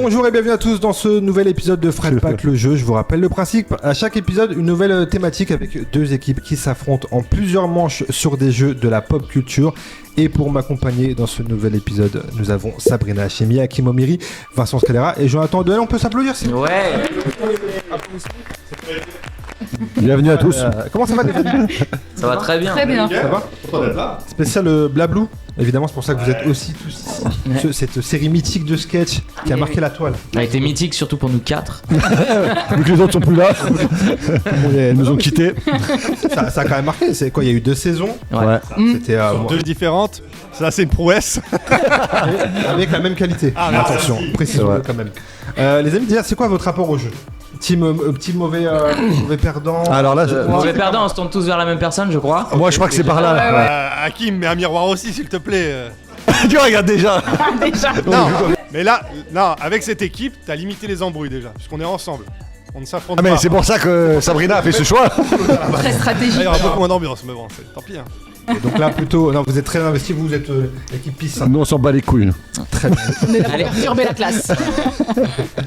Bonjour et bienvenue à tous dans ce nouvel épisode de Fred Pack le jeu. Je vous rappelle le principe, à chaque épisode une nouvelle thématique avec deux équipes qui s'affrontent en plusieurs manches sur des jeux de la pop culture. Et pour m'accompagner dans ce nouvel épisode, nous avons Sabrina Hachemi, Hakim Omiri, Vincent Scalera et Jonathan Duel. On peut s'applaudir s'il vous plaît. Ouais. Bienvenue à tous. Comment ça va les amis? Ça va très bien. Très bien. Ça va? Content d'être là. Spécial Blablou. Évidemment, c'est pour ça que vous êtes aussi tous ici. Cette série mythique de sketch qui a marqué la toile. Elle a été mythique surtout pour nous quatre. Vu que les autres sont plus là, elles nous ont quittés. Ça a quand même marqué. C'est quoi? Il y a eu 2 saisons. Ouais. C'était Deux différentes. Ça, c'est une prouesse. avec la même qualité. Attention, précisons-le quand même. Les amis, déjà, c'est quoi votre rapport au jeu? Team mauvais perdant. Alors là, Mauvais perdant, on se tourne tous vers la même personne, je crois. moi je crois que c'est par là. Hakim, mets un miroir aussi, s'il te plaît. Tu regardes déjà. Non, mais là, non, avec cette équipe, t'as limité les embrouilles déjà, puisqu'on est ensemble. On ne s'affronte Ah pas. mais c'est pour ça que Sabrina a fait ce choix. Très Là, stratégique. il y aura beaucoup moins d'ambiance, mais bon, tant pis. Hein. Et donc là, plutôt. Non, vous êtes très investi, vous êtes l'équipe pisse. Nous on s'en bat les couilles. Très bien. On est là pour Allez. perturber la classe.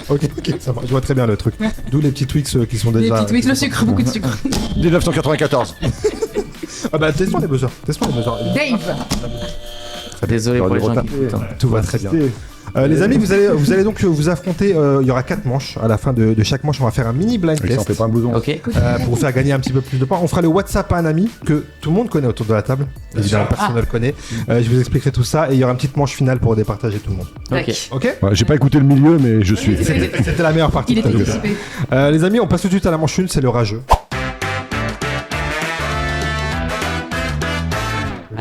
Ok, ça marche. Je vois très bien le truc. D'où les petits Twix qui sont Les déjà. petits Twix, le sucre, beaucoup de sucre. 1994. Ah bah, teste-moi les buzzers. Dave. Désolé pour les gens qui écoutent. Tout va très bien. Les amis, vous allez donc vous affronter. Il y aura 4 manches. À la fin de chaque manche, on va faire un mini blind Ça en test. fait pas un blouson. Ok. Pour vous faire gagner un petit peu plus de points. On fera le WhatsApp à un ami que tout le monde connaît autour de la table. Évidemment, personne ne le connaît. Je vous expliquerai tout ça et il y aura une petite manche finale pour départager tout le monde. Ok. Ok? Ouais, j'ai pas écouté le milieu mais je suis. C'était la meilleure partie. Il était dissipé. Les amis, on passe tout de suite à la manche 1, c'est le rageux.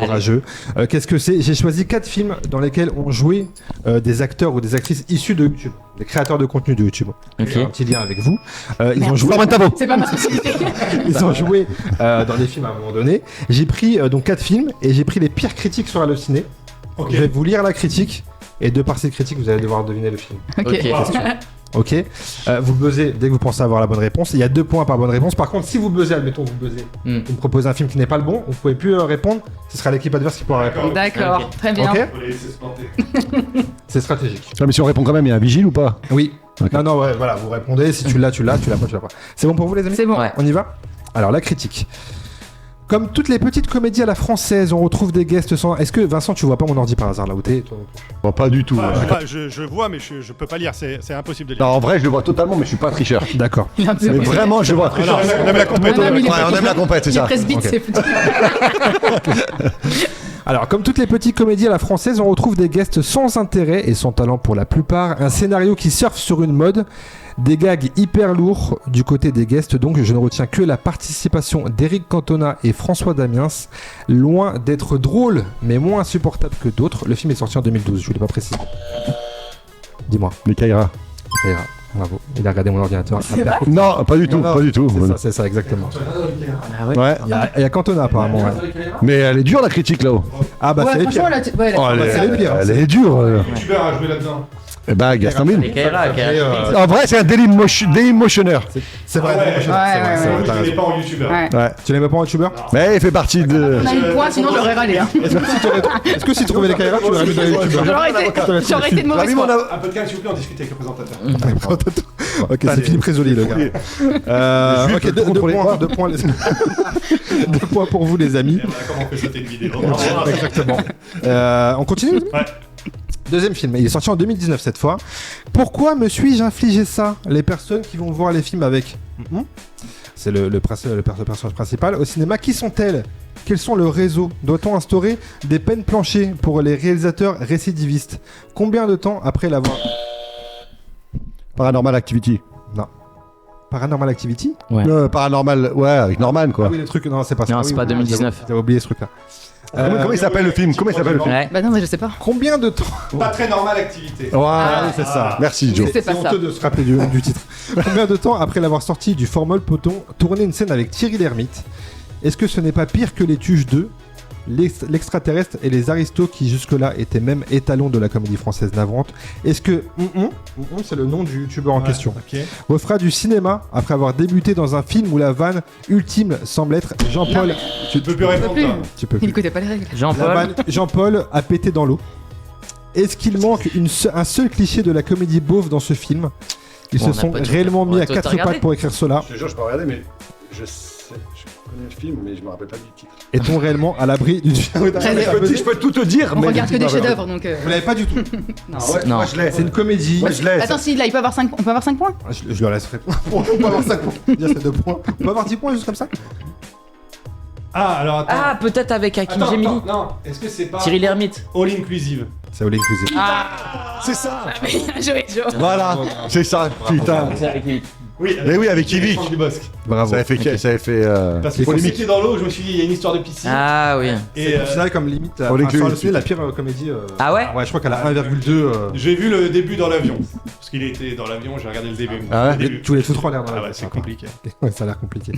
Le rageux. Qu'est-ce que c'est? J'ai choisi 4 films dans lesquels ont joué des acteurs ou des actrices issus de YouTube, des créateurs de contenu de YouTube. Ok. J'ai un petit lien avec vous. Ils ont Merde. joué, C'est pas ma spécialité. ils ont joué dans des films à un moment donné. J'ai pris donc 4 films et j'ai pris les pires critiques sur Allociné. Je vais vous lire la critique et de par ces critiques, vous allez devoir deviner le film. Ok. Ok. Vous buzzez dès que vous pensez avoir la bonne réponse. Il y a 2 points par bonne réponse. Par contre, si vous buzzez, admettons vous buzzez, vous me proposez un film qui n'est pas le bon, vous pouvez plus répondre. Ce sera l'équipe adverse qui pourra répondre. D'accord, Ok. très bien. Ok. C'est stratégique. Ah, mais si on répond quand même, il y a un vigile ou pas? Oui. Ok. Non, ouais, voilà, vous répondez. Si tu l'as, tu l'as pas, tu l'as pas. C'est bon pour vous, les amis? C'est bon. Ouais. On y va? Alors, la critique. Comme toutes les petites comédies à la française, on retrouve des guests sans. Est-ce que Vincent, tu vois pas mon ordi par hasard là où t'es? Bon, pas du tout. Je vois, mais je peux pas lire, c'est impossible de lire. Non, en vrai, je le vois totalement, mais je suis pas tricheur. D'accord. Il est un peu. Mais vraiment, je le vois. Non, on aime la compétition. Ah non, mais il est Ouais, on aime la compète, c'est Il est ça. presbyte, Ok. c'est foutu. Alors, comme toutes les petites comédies à la française, on retrouve des guests sans intérêt et sans talent pour la plupart, un scénario qui surfe sur une mode, des gags hyper lourds du côté des guests, donc je ne retiens que la participation d'Éric Cantona et François Damiens, loin d'être drôle, mais moins insupportable que d'autres. Le film est sorti en 2012, je voulais pas préciser. Dis-moi, Les Kaira. ça ira. Bravo, il a regardé mon ordinateur. Non, pas du tout, Non, pas du tout. C'est ça, exactement. Ah ouais. Ouais. Il y a Cantona apparemment. Ouais. Mais elle est dure la critique là-haut. Ah bah Ouais, c'est les franchement, pires. là, ouais, Oh, elle, c'est les pires. elle est dure. youtubeur a joué là-dedans. Eh ben, Gaston Les Mille. Kaira, Kaira. En vrai, c'est un Dailymotionner. C'est vrai, Ouais, c'est vrai, c'est vrai, t'as raison. pas en youtubeur. Ouais. Ouais. Tu l'aimais pas en youtubeur? Mais il fait partie de. On a eu le point, sinon j'aurais râlé. Hein. Est-ce que si tu trouvais les Kaira, tu l'aurais mis dans les youtubeurs? J'aurais été de mauvaise foi. Un peu de calme, s'il vous plaît, on discute avec le présentateur. Ok, c'est Philippe Rézoli le gars. Ok, deux points, les... 2 points pour vous les amis. Comment on fait sauter une vidéo? Exactement. On continue? Ouais. Deuxième film, il est sorti en 2019 cette fois. Pourquoi me suis-je infligé ça? Les personnes qui vont voir les films avec... C'est le personnage principal. Au cinéma, qui sont-elles? Quels sont leurs réseaux? Doit-on instaurer des peines planchées pour les réalisateurs récidivistes? Combien de temps après l'avoir... Paranormal Activity. Paranormal Activity? Ouais. Paranormal, ouais, avec Norman quoi. Ah oui, les trucs... Non, c'est pas ça. Non, Ah c'est oui, pas oui, 2019. J'avais oublié ce truc-là. Comment il s'appelle le film? Comment il s'appelle le film? Ouais. Bah non, mais je sais pas. Combien de temps... Pas très normale activité. Ouais, c'est ça. Merci Joe. C'est pas ça. honteux de se rappeler du titre. Combien de temps après l'avoir sorti du formol peut-on tourner une scène avec Thierry Lhermitte? Est-ce que ce n'est pas pire que Les Tuches 2, l'extraterrestre et les aristos qui jusque-là étaient même étalons de la comédie française navrante? Est-ce que c'est le nom du youtubeur en question, refera du cinéma après avoir débuté dans un film où la vanne ultime semble être Jean-Paul? Tu peux plus répondre, toi. Tu peux Il plus. écoutait pas les règles. La Jean-Paul. vanne Jean-Paul a pété dans l'eau. Est-ce qu'il manque un seul cliché de la comédie beauf dans ce film? Ils Bon, se on a sont pas tout réellement fait. mis Ouais, à toi, t'as 4 regardé pattes pour écrire cela. Je te jure, je peux regarder, mais je connais le film, mais je me rappelle pas du titre. Est-on réellement à l'abri du... Je peux tout te dire, On mais. regarde que des chefs-d'œuvre donc. Vous l'avez pas du tout. Non. Ah ouais, Non. moi je l'ai. C'est une comédie. Moi je l'ai. Attends, si là, il peut avoir 5 on peut avoir 5 points. Je le laisserai. On peut avoir 5 points. Il y a fait 2 points. On peut avoir 10 points juste comme ça. Ah, alors attends. Ah, peut-être avec Hakim Attends, Gemili. attends, non, est-ce que c'est pas Thierry Lhermitte. All Inclusive? C'est All Inclusive. C'est ça. Bien joué, Jo. Voilà, c'est ça, putain. Oui, Mais oui, avec Yvick. Franck Dubosc. Bravo. Ça avait fait. Parce que quand c'était dans l'eau, je me suis dit, il y a une histoire de piscine. Ah oui. Et C'est considéré comme limite. All Enfin, Inclusive. sur le la pire comédie. Ah ouais Ouais, je crois qu'elle a 1,2. j'ai vu le début dans l'avion. Parce qu'il était dans l'avion, j'ai regardé le début. Ah ouais Le début. Tu voulais tout trop l'air dans Ah la ouais, c'est compliqué. Ouais, ça a l'air compliqué.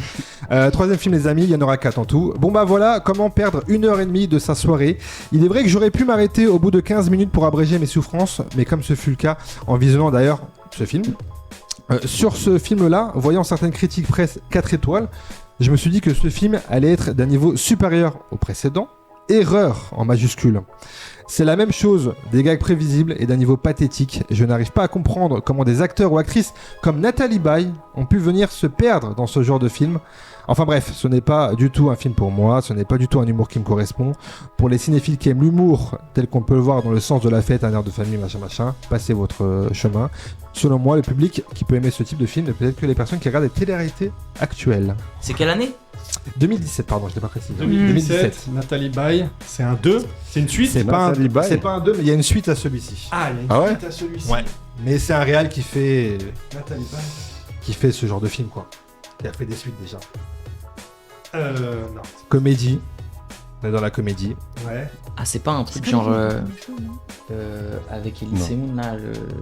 Troisième film, les amis, il y en aura 4 en tout. Bon bah voilà, comment perdre 1h30 de sa soirée. Il est vrai que j'aurais pu m'arrêter au bout de 15 minutes pour abréger mes souffrances, mais comme ce fut le cas en visionnant d'ailleurs ce film. Sur ce film-là, voyant certaines critiques presse 4 étoiles, je me suis dit que ce film allait être d'un niveau supérieur au précédent. Erreur en majuscule. C'est la même chose, des gags prévisibles et d'un niveau pathétique. Je n'arrive pas à comprendre comment des acteurs ou actrices comme Nathalie Baye ont pu venir se perdre dans ce genre de film. Enfin bref, ce n'est pas du tout un film pour moi, ce n'est pas du tout un humour qui me correspond. Pour les cinéphiles qui aiment l'humour, tel qu'on peut le voir dans Le Sens de la Fête, Un air de famille, machin, passez votre chemin. Selon moi, le public qui peut aimer ce type de film n'est peut-être que les personnes qui regardent les télé-réalités actuelles. C'est quelle année? 2017, pardon, je l'ai pas précisé. 2017, Nathalie Baye, c'est un 2, c'est une suite. C'est pas, Nathalie Baye. c'est pas un 2, mais il y a une suite à celui-ci. Ah, il y a une Ah ouais suite à celui-ci. Ouais. Mais c'est un réal qui fait Nathalie Baye. ce genre de film, quoi. Qui a fait des suites déjà. Non. Comédie. On est dans la comédie. Ouais. Ah, c'est pas un truc genre avec Elie Non. Semoun là,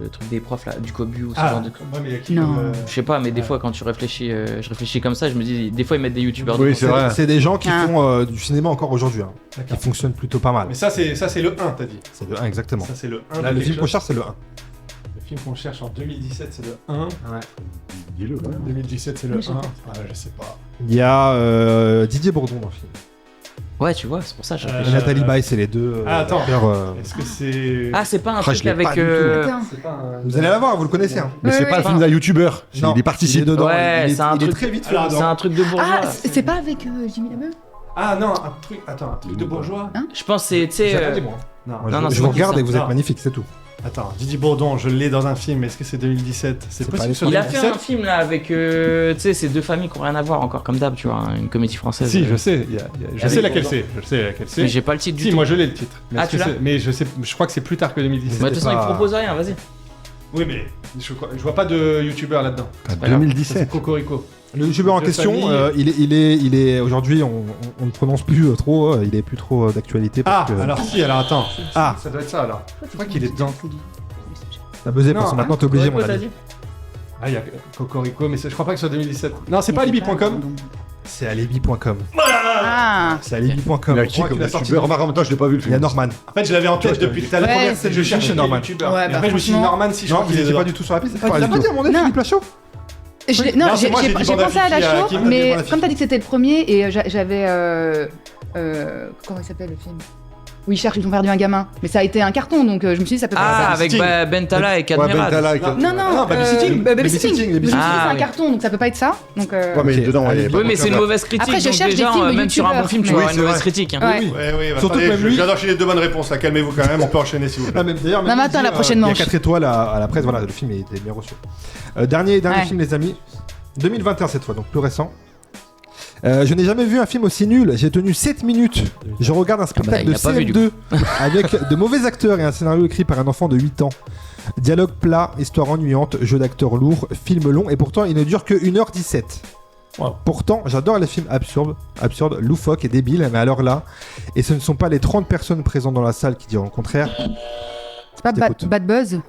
le truc des profs là, du cobu ou ce Ah, genre de truc. ouais, mais il y a qui Non. Je sais pas, mais des Ouais. fois quand tu réfléchis, je réfléchis comme ça, je me dis, des fois ils mettent des youtubeurs. Oui, dedans. c'est vrai. C'est des gens qui Ah. font du cinéma encore aujourd'hui, hein, qui D'accord. fonctionnent plutôt pas mal. Mais ça, c'est le 1, t'as dit. C'est le 1, exactement. Ça, c'est le 1. Là, de le quelque film qu'on chose. cherche, c'est le 1. Le film qu'on cherche en 2017, c'est le 1. Dis-le, ouais. 2017, c'est le Oui, 1. j'entends. Ah, je sais pas. Il y a Didier Bourdon dans le film. Ouais, tu vois, c'est pour ça que je Euh, Et réfléchis. Nathalie Baye, c'est les deux. Ah, attends. acteurs, Est-ce que c'est. Ah, c'est pas un Ah, truc je l'ai avec. pas du tout. Attends. c'est pas un. Vous allez la voir, vous le connaissez. Hein. Mais Ouais, c'est ouais. pas le film d'un youtubeur. Non, Il participe. il est dedans. Ouais, il est, c'est un il est truc- très vite fait Alors, dedans. C'est un truc de bourgeois. Ah, c'est pas avec Jimmy Lameu? Ah non, un truc. Attends, un truc de bourgeois. Je pense que c'est, tu sais. J'ai rien dit, moi. Non. Moi, Non, non, je c'est vous pas regarde ça. et vous êtes Non. magnifique, c'est tout. Attends, Didier Bourdon, je l'ai dans un film. Est-ce que c'est 2017? C'est C'est possible pas que ce soit Il a fait 2017? un film là avec, tu sais, ces deux familles qui ont rien à voir encore comme d'hab, tu vois, hein, une comédie française. Si, je sais. Je sais laquelle Bourdon. c'est. Je sais laquelle Mais c'est. j'ai pas le titre du Si, tout. moi je l'ai le titre. Mais Ah, est-ce tu que l'as c'est- Mais je crois que c'est plus tard que 2017. Bah, de toute façon, pas- il propose rien, vas-y. Oui, mais je vois pas de youtubeur là-dedans. À pas grave. 2017. Cocorico. Le youtubeur en De question, famille. il est aujourd'hui, on ne prononce plus trop, il est plus trop d'actualité. Ah, Parce que alors si, alors attends. Ah. Ça doit être ça alors. Je crois qu'il est dedans. t'as buzzé parce que Non, maintenant t'es obligé, mon Cocorico, ami. Ah, il y a Cocorico, mais je crois pas que ce soit 2017. Non, c'est pas alibi.com. C'est alibi.com. Ah. C'est alibi.com. Il y a Je qui crois comme qu'il a sorti- youtubeur? En même temps, je l'ai pas vu le Il film. y a Norman. En fait, je l'avais en tête depuis tout à l'heure. Ouais, Première scène, je cherchais chez Norman. youtubeur. Ouais, Et bah, après, je me suis dit franchement- Norman, si je Non, crois vous qu'il est étiez pas dedans. du tout sur la piste. Pas Il a du pas tout. dit à mon avis, Non. Philippe Lachaud. Non, Non, c'est moi, j'ai dit j'ai bande à pensé à la Fifi, à show, Kim. Bande à mais Fifi. comme t'as dit que c'était le premier et j'avais. Comment il s'appelle le film? Oui, ils ont perdu un gamin. Mais ça a été un carton, donc je me suis dit ça peut Ah, pas. avec Babysitting. Bentala et Ouais, Cadmerade. Bentala avec- Non. Non, Non, Babysitting. Babysitting. Je me suis dit Ah, c'est un oui. carton, donc ça peut pas être ça. Donc, Ouais, mais Ok. dedans, Allez, il y a pas Oui, mais c'est une de- mauvaise critique. Après, je donc cherche des déjà, films de même sur un bon youtubeurs, film, tu mais- auras Oui, une c'est mauvaise vrai. critique. hein. Ouais. Oui, oui, bah, Surtout attendez, que même lui- je viens d'enchaîner 2 bonnes réponses là, calmez-vous quand même, on peut enchaîner si vous voulez. Ah, mais d'ailleurs, Non, même mais il attends, dit, la prochaine il y a manche. 4 étoiles à la presse, voilà, le film était bien reçu. Dernier Ouais. film, les amis. 2021 cette fois, donc plus récent. Je n'ai jamais vu un film aussi nul. J'ai tenu 7 minutes. Je regarde un spectacle il de l'a pas vu, du CM2 avec de mauvais acteurs et un scénario écrit par un enfant de 8 ans. Dialogue plat, histoire ennuyante, jeu d'acteurs lourd, film long et pourtant il ne dure que 1h17. Wow. Pourtant, j'adore les films absurdes, loufoques et débiles, mais alors là, et ce ne sont pas les 30 personnes présentes dans la salle qui diront le contraire. C'est pas T'écoutes. Bad Buzz?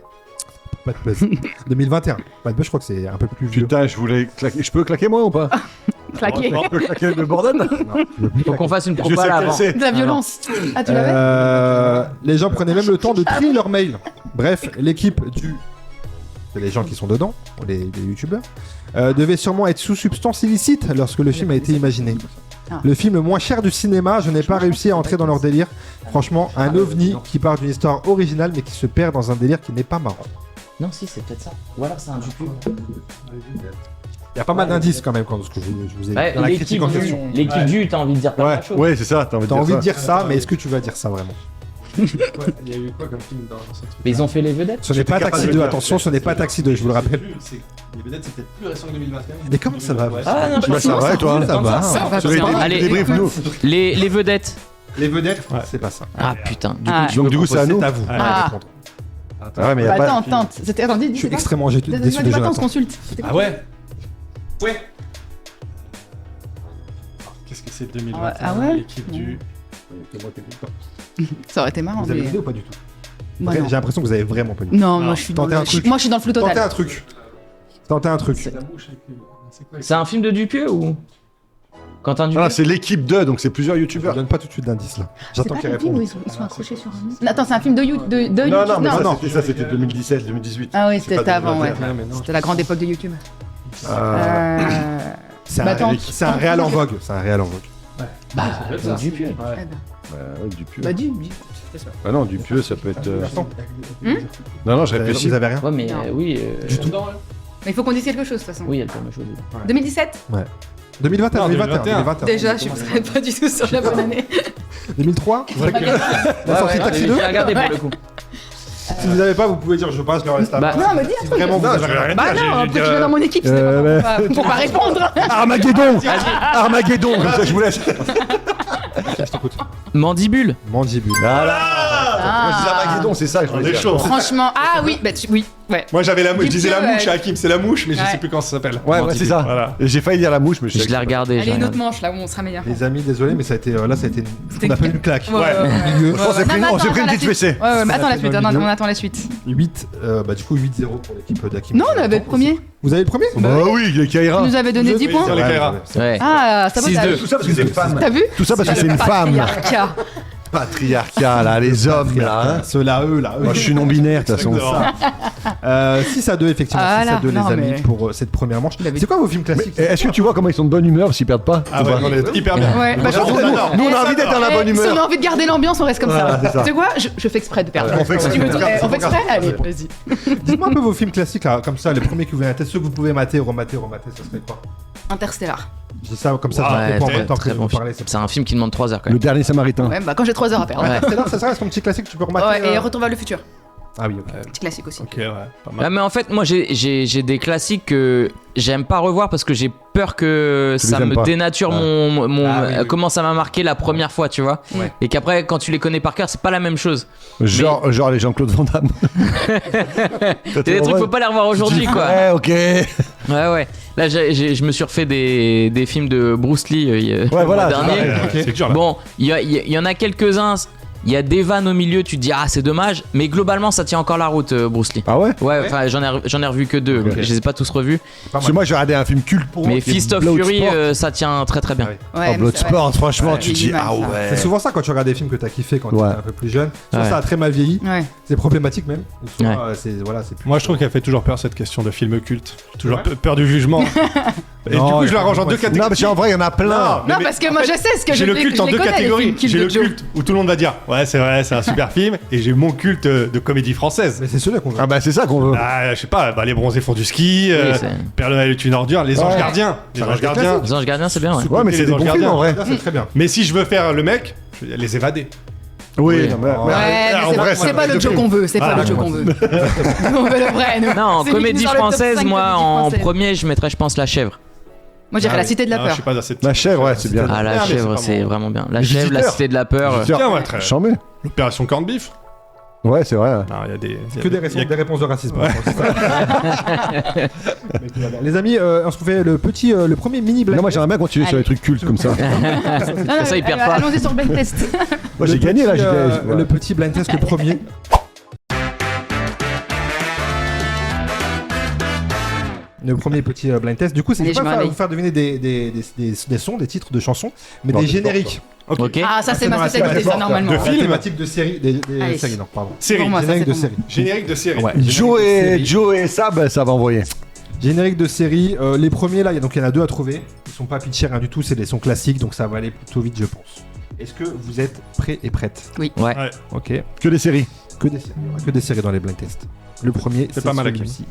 Bad Buzz. 2021. Bad Buzz, je crois que c'est un peu plus vieux. Putain, je voulais claquer. Je peux claquer moi ou pas? Claqué. Je peux claquer le bordel? Faut qu'on fasse une Je sais propale quel avant. c'est. De la violence. Ah, tu l'avais? Les gens prenaient même le temps de trier leurs mails. Bref, l'équipe du... C'est les gens qui sont dedans, les youtubeurs, devait sûrement être sous substance illicite lorsque le film a été imaginé. Le film le moins cher du cinéma, je n'ai pas réussi à entrer dans leur délire. Franchement, un ovni qui part d'une histoire originale mais qui se perd dans un délire qui n'est pas marrant. Non, si, c'est peut-être ça. Ou alors c'est un Dupuis. Il y a pas mal d'indices quand même quand ce que je vous ai dit dans la critique en question. L'équipe du, t'as envie de dire plein de choses. Ouais, c'est ça, t'as T'as envie de dire ça, mais est-ce que tu vas dire ça vraiment? Il y a eu quoi comme film dans ce truc? Mais ils ont fait les vedettes. Ce n'est pas Taxi 2, attention, ce n'est pas Taxi 2, je vous le rappelle. Les vedettes, c'est peut-être plus récent que 2021. Mais comment ça va? Ah non, Bah, ça va, toi. Ça va. Ça va, Celui ça va. Allez, débrief-nous. les vedettes. Les vedettes, c'est pas ça. Ah putain. Donc, du coup, c'est à nous. C'est à vous. Ah. répondre. Ah ouais, mais y a Bah, pas. attends, tente. C'était. Attends, dis. Je suis extrêmement déçu de Attends, on se Jonathan. consulte. C'était quoi? Ah ouais? Ouais. Qu'est-ce que c'est 2021? Ah ouais? L'équipe du. Ça aurait été marrant. Vous avez mais- l'idée ou pas du tout? Moi, J'ai non. l'impression que vous avez vraiment pas l'idée. Non, moi je suis dans Tentez un le- truc. moi je suis dans le flou Tentez total. un truc. Tentez un truc. C'est la mouche avec les. C'est quoi? C'est un film de Dupieux ou Quentin Dupieux? Ah, c'est l'équipe 2, donc c'est plusieurs Je vous youtubeurs. donne pas tout de suite d'indices là. C'est J'attends pas qu'il le film où réponde. ils sont accrochés sur un mur. Attends, c'est un film de YouTube. Non, non, mais YouTube. ça, c'était 2017, 2018. Ah oui, C'est c'était pas avant, ouais. 2021. C'était la grande époque de YouTube. Ah. C'est Bah, un, attends. c'est un réel en vogue. C'est un réel en vogue. Bah, Dupieux. Eh ben, Ouais, Dupieux. Bah, du. Ah non, Dupieux, ça peut être. Hmm Non, non, je réfléchis. Vous avez rien? Ouais, mais Non. oui. Du tout. Mais il faut qu'on dise quelque chose de toute façon. Oui, elle peut me jouer. 2017 2021, Non, 2021. Déjà, je ne serais pas du tout sur la bonne année. 2003. La sortie de Taxi 2. J'ai regardé pour le coup. Si vous n'avez pas, vous pouvez dire je passe, le reste à Bah, Non, mais dis un Si truc. vraiment vous avez rien. Bah non, après tu viens dans mon équipe, c'est ouais. pour pas répondre. Armageddon Armageddon Comme ça, je vous laisse. Mandibule. Mandibule. Voilà Ah. Moi, je dis Armageddon, c'est ça que je On voulais est dire. chaud. Franchement, ah oui, bah oui, ouais. Moi j'avais la mouche, je disais la Dupieux, mouche à Hakim, c'est la mouche, mais je Ouais. sais plus comment ça s'appelle. Ouais, ouais, c'est ça. Voilà. Et j'ai failli dire la mouche, mais je Je sais l'ai regardé. Allez, j'ai une autre regardé. manche là où on sera meilleur. Les amis, désolé, mais ça a été là, ça a été une, C'était on appelle une claque. Ouais, ouais, ouais. Milieu. Je pense qu'on s'est pris Non, mais on s'est pris une attends, petite la fessée. suite. Ouais, ouais, mais attends la Ça suite, fait dans le milieu. on attend la suite. 8, bah du coup 8-0 pour l'équipe d'Hakim. Non, on avait le premier. Vous avez le premier? Bah oui, les Tu Kaira. nous avais donné 10 points. dire les Kaira. Ouais. Ah, ça va, 6-2. Tout ça parce que c'est une femme. T'as vu Tout ça parce que c'est une femme. Patriarcat. Patriarcat, là, les hommes, là. Hein. Ceux-là, eux, là. Moi, je suis non-binaire, de toute façon. 6-2, effectivement. Ah 6-2, là, les non, amis, mais- pour cette première manche. Il avait- C'est quoi vos films classiques? Est-ce que tu vois comment ils sont de bonne humeur s'ils perdent pas Ah Ou ouais, pas on est hyper bien. Ouais, bah, je Nous, pense on que adore. Nous, on a envie d'être dans la bonne Si on a humeur. envie de garder l'ambiance, on reste comme Voilà, c'est ça. ça. Tu sais quoi je fais exprès de perdre. On fait exprès. Tu veux dire, C'est on fait exprès grave. Allez, vas-y. Dites-moi un peu vos films classiques, là, comme ça, les premiers qui vous viennent à la tête, ceux que vous pouvez mater, remater, ça serait quoi? Interstellar. Je dis ça comme ça, je Ouais, réponds en très, même temps que très vous bon film. parlez. C'est un film qui demande 3 heures quand Le même. dernier Samaritain. Ouais, bah quand j'ai 3 heures à perdre. Ouais. C'est là, ça reste ton petit classique que tu peux remater. Ouais, et Retour vers le futur. Ah oui, ok. Petit classique aussi. Ok, ouais, pas mal. Ah, mais en fait, moi j'ai des classiques que j'aime pas revoir parce que j'ai peur que Tu ça les aimes me pas. dénature mon Ah oui, oui. comment ça m'a marqué la première fois, tu vois. Ouais. Et qu'après, quand tu les connais par cœur, c'est pas la même chose. Genre les Jean-Claude Van Damme. C'est des trucs, faut pas les revoir aujourd'hui, quoi. Ouais, ok. Ouais, ouais. Là, je me suis refait des films de Bruce Lee Ouais, le voilà. mois dernier. Ouais, c'est dur là. Bon, il y en a quelques-uns. Il y a des vannes au milieu, tu te dis ah c'est dommage, mais globalement ça tient encore la route, Bruce Lee. Ah ouais Ouais, enfin j'en ai revu que 2, Ok. je les ai pas tous revus. Parce que moi, j'ai regardé un film culte pour Mais moi, qui est Fist of Bloodsport. Fury, ça tient très très bien. Ouais. Oh, Ouais, mais c'est Bloodsport, franchement, Ouais, tu te j'ai dis du mal, ah ça. ouais. C'est souvent ça quand tu regardes des films que t'as kiffé quand Ouais. t'étais un peu plus jeune. Soit Ouais. ça a très mal vieilli, vrai. Ouais. c'est problématique même. Ou soit Ouais. c'est plus. Moi je trouve qu'elle fait toujours peur cette question de film culte. J'ai toujours peur du jugement. Et Non, du coup il je y a la range en pas deux de- catégories. Non, mais en vrai, il y en a plein. Non, parce que moi je sais ce que J'ai je le culte en je les deux connais, les catégories. films cultes J'ai le de Joe. culte où tout le monde va dire ouais c'est vrai c'est un super film et j'ai mon culte de comédie française. Mais c'est ceux-là qu'on veut. Ah bah, c'est ça qu'on veut. Ah, je sais pas, bah, les bronzés font du ski, Oui, c'est- Père Noël est une ordure, les anges Ouais. gardiens. Les Ça anges reste des gardiens. Les Anges Gardiens, c'est bien, ouais. Ouais, mais Et c'est les des anges bons films gardiens. en vrai. Ça, c'est très bien. Mais si je veux faire le mec, je vais les évader. Oui, Oui. non, mais- Ouais, mais- Ouais, en mais vrai, c'est pas le Joe qu'on veut, c'est pas Voilà. le Joe qu'on veut. On veut le vrai, nous. Non, en C'est lui qui comédie sort le top française, 5 moi comédie en française. premier, je mettrais, je pense, La Chèvre. Moi j'irais Ah La oui. Cité de la Ah, Peur. Je suis pas assez. La chèvre, ouais, c'est bien. Ah, La bien, mais Chèvre, c'est c'est pas vraiment bien. La Les Chèvre, La visiteurs. Cité de la Peur. Tiens, ouais, très. Chambé. L'opération corned beef. Ouais, c'est vrai. Non, il y a des. il y a Que des il y a- réponses de racisme. Les amis, on se fait le premier mini blind. Non, moi, j'aimerais bien continuer sur les trucs cultes comme ça. Non, Ça, ils perdent pas. Allons-y sur le blind test. Moi, j'ai gagné là. Le Ouais. petit blind test, le premier. Le premier petit blind test. Du coup, c'est Allez, pas je me faire- réveille. vous faire deviner des sons, des titres de chansons, mais Non, des c'est génériques. Ok. Ah, ça c'est dans ma la spécialité, série. ça normalement. De La film. thématique de série, des Allez. séries, non, pardon. Série. Pour moi, ça, Générique c'est de pour série. Générique de série. Ouais. Joe et Sab, ça va envoyer. Générique de série, les premiers là, donc il y en a 2 à trouver. Ils sont pas pitchés, rien du tout, c'est des sons classiques, donc ça va aller plutôt vite, je pense. Est-ce que vous êtes prêts et prêtes? Ouais. Ok. Que des séries. Que des séries, il y aura que des séries dans les blind tests. Le premier, c'est pas mal, celui-ci.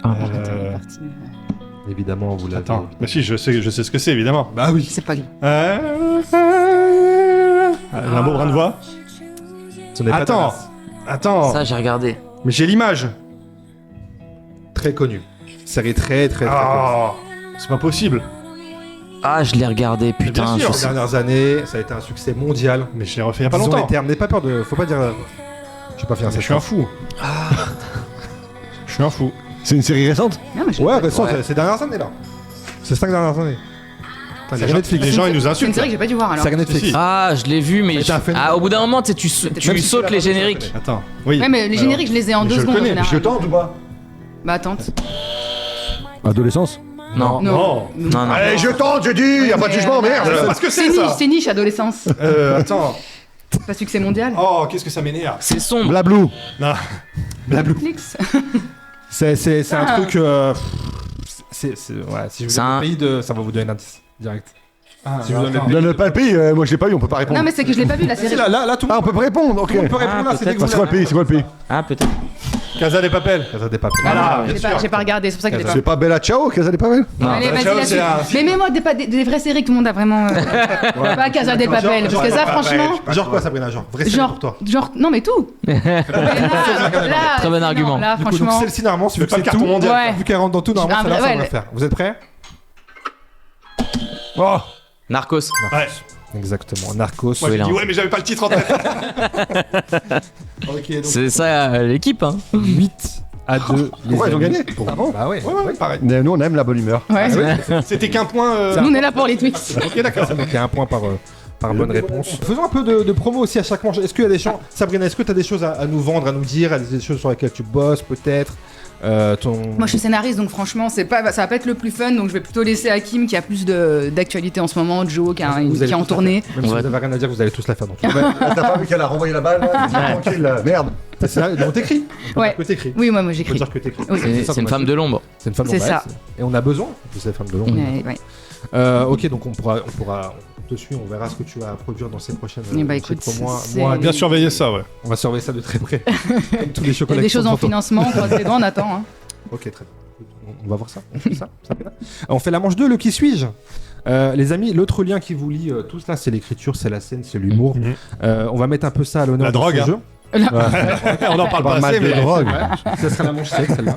Ah, Évidemment, vous l'avez. Attends, mais si, je sais ce que c'est, évidemment. Bah oui. C'est pas grave. Un beau brin de voix. Ce n'est pas Attends, Dallas. attends, Ça, j'ai regardé. mais j'ai l'image. Très connu. Série très connue. Ah, c'est pas possible. Ah, je l'ai regardé, putain. bien sûr. je Ces sais- dernières années, ça a été un succès mondial. Mais je l'ai refait il y a pas Disons longtemps. les termes, n'aie pas peur de. Faut pas dire. Je vais pas finir Mais cette je suis un phrase. fou. Je suis un fou. C'est une série récente. Non, mais je- Ouais, récent, Ouais. ces dernières années là. Ces 5 dernières années. Les Série gens, Netflix. les gens, ils nous C'est une insultent. série que j'ai pas dû voir alors. Série Netflix. Si, si. Ah, je l'ai vu, mais Ça a été un phénomène. au bout d'un moment, tu sais, tu Même si tu sautes l'as les pas vu, génériques. tu la Attends, oui. Ouais, mais les Alors, génériques, je les ai en mais 2 je le secondes en connais, général. Je tente ou pas? Bah, attends. Adolescence. Non. Non. Non, non. Allez, je tente, je dis, y a pas de jugement, merde. Parce que C'est c'est niche, ça. c'est niche, adolescence. Attends. Pas succès mondial. Oh, qu'est-ce que ça m'énerve. C'est sombre. Blablou. Non. Netflix. C'est un Ah. truc. Ouais, si je vous C'est donne un- le pays de. Ça va vous donner un indice direct. Si je vous donne le attends. pays. Donne pas le pays, moi je l'ai pas vu, on peut pas répondre. Non, mais c'est que je l'ai pas vu la Si, série. là, tout le Ah, on monde peut pas répondre, ok. peut répondre là, c'est peut-être. dès que C'est vous quoi le l'avez. pays? C'est quoi le pays? Ah, peut-être. Casa des Papel. Casa des Papel. Ah, bien j'ai pas regardé, c'est pour ça que je l'ai pas. C'est pas Bella Ciao, Casa des Papel? Non. Allez, vas-y, Ciao, la c'est suite. un- Mais mets-moi des vraies séries que tout le monde a vraiment. Pas Casa des Papel. Parce que ça, franchement. Genre quoi, Sabrina? Genre, vraie série pour toi. Genre, non, mais tout. Mais là, Très bon non, argument. Là, Du coup, donc franchement. celle-ci, normalement, si vous pas le c'est carton tout, mondial, Ouais. vu qu'elle rentre dans tout, normalement, Ah, celle-là, ça ouais, va le ouais. faire. Vous êtes prêts? Oh, Narcos. Ouais. Exactement. Narcos. Moi, j'ai là. dit ouais, mais j'avais pas le titre en tête. Ok, donc C'est ça l'équipe, hein. 8-2. Ouais, ils ont gagné. Bah ouais. Ouais, pareil. mais nous on aime la bonne humeur. Ouais. C'était qu'un point. Nous, on est là pour les tweets. Ok, d'accord. Donc il y a un point par bonne réponse. Faisons un peu de promo aussi à chaque manche. Est-ce qu'il y a des gens, Sabrina, est-ce que tu as des choses à nous vendre, à nous dire, des choses sur lesquelles tu bosses peut-être Moi, je suis scénariste, donc franchement, ça va pas être le plus fun. Donc, je vais plutôt laisser Hakim qui a plus d'actualité en ce moment, Joe qui Vous allez est en tous la tournée. faire. Même si Ouais. vous avez rien à dire, vous allez tous la faire. Donc T'as pas vu qu'elle a renvoyé la balle là? Tranquille, là. Merde. c'est là, on t'écrit. On peut Ouais. dire que t'écris. Oui, moi, On peut j'écris. dire que t'écris. Oui. C'est une femme de l'ombre. C'est une femme C'est de ça. Et on a besoin de cette femme de l'ombre. Ouais. Ok, donc on te suit, on verra ce que tu vas produire dans ces prochaines. Eh bah, prochaines écoute, mois. c'est- Mois, Bien surveiller ça, ouais. on va surveiller ça de très près. Comme tous les Il y chocolats. a des qui sont choses en devant toi. financement, on croise les doigts, on attend. Hein. Ok, très bien. On va voir ça. On fait ça. Ça fait là. On fait la manche 2, le qui suis-je. Les amis, l'autre lien qui vous lie tout cela, c'est l'écriture, c'est la scène, c'est l'humour. Mhm. On va mettre un peu ça à l'honneur La de drogue, ce hein. jeu. On en parle Pas pas mal assez, de mais. drogue. Ça sera la manche 7, celle-là.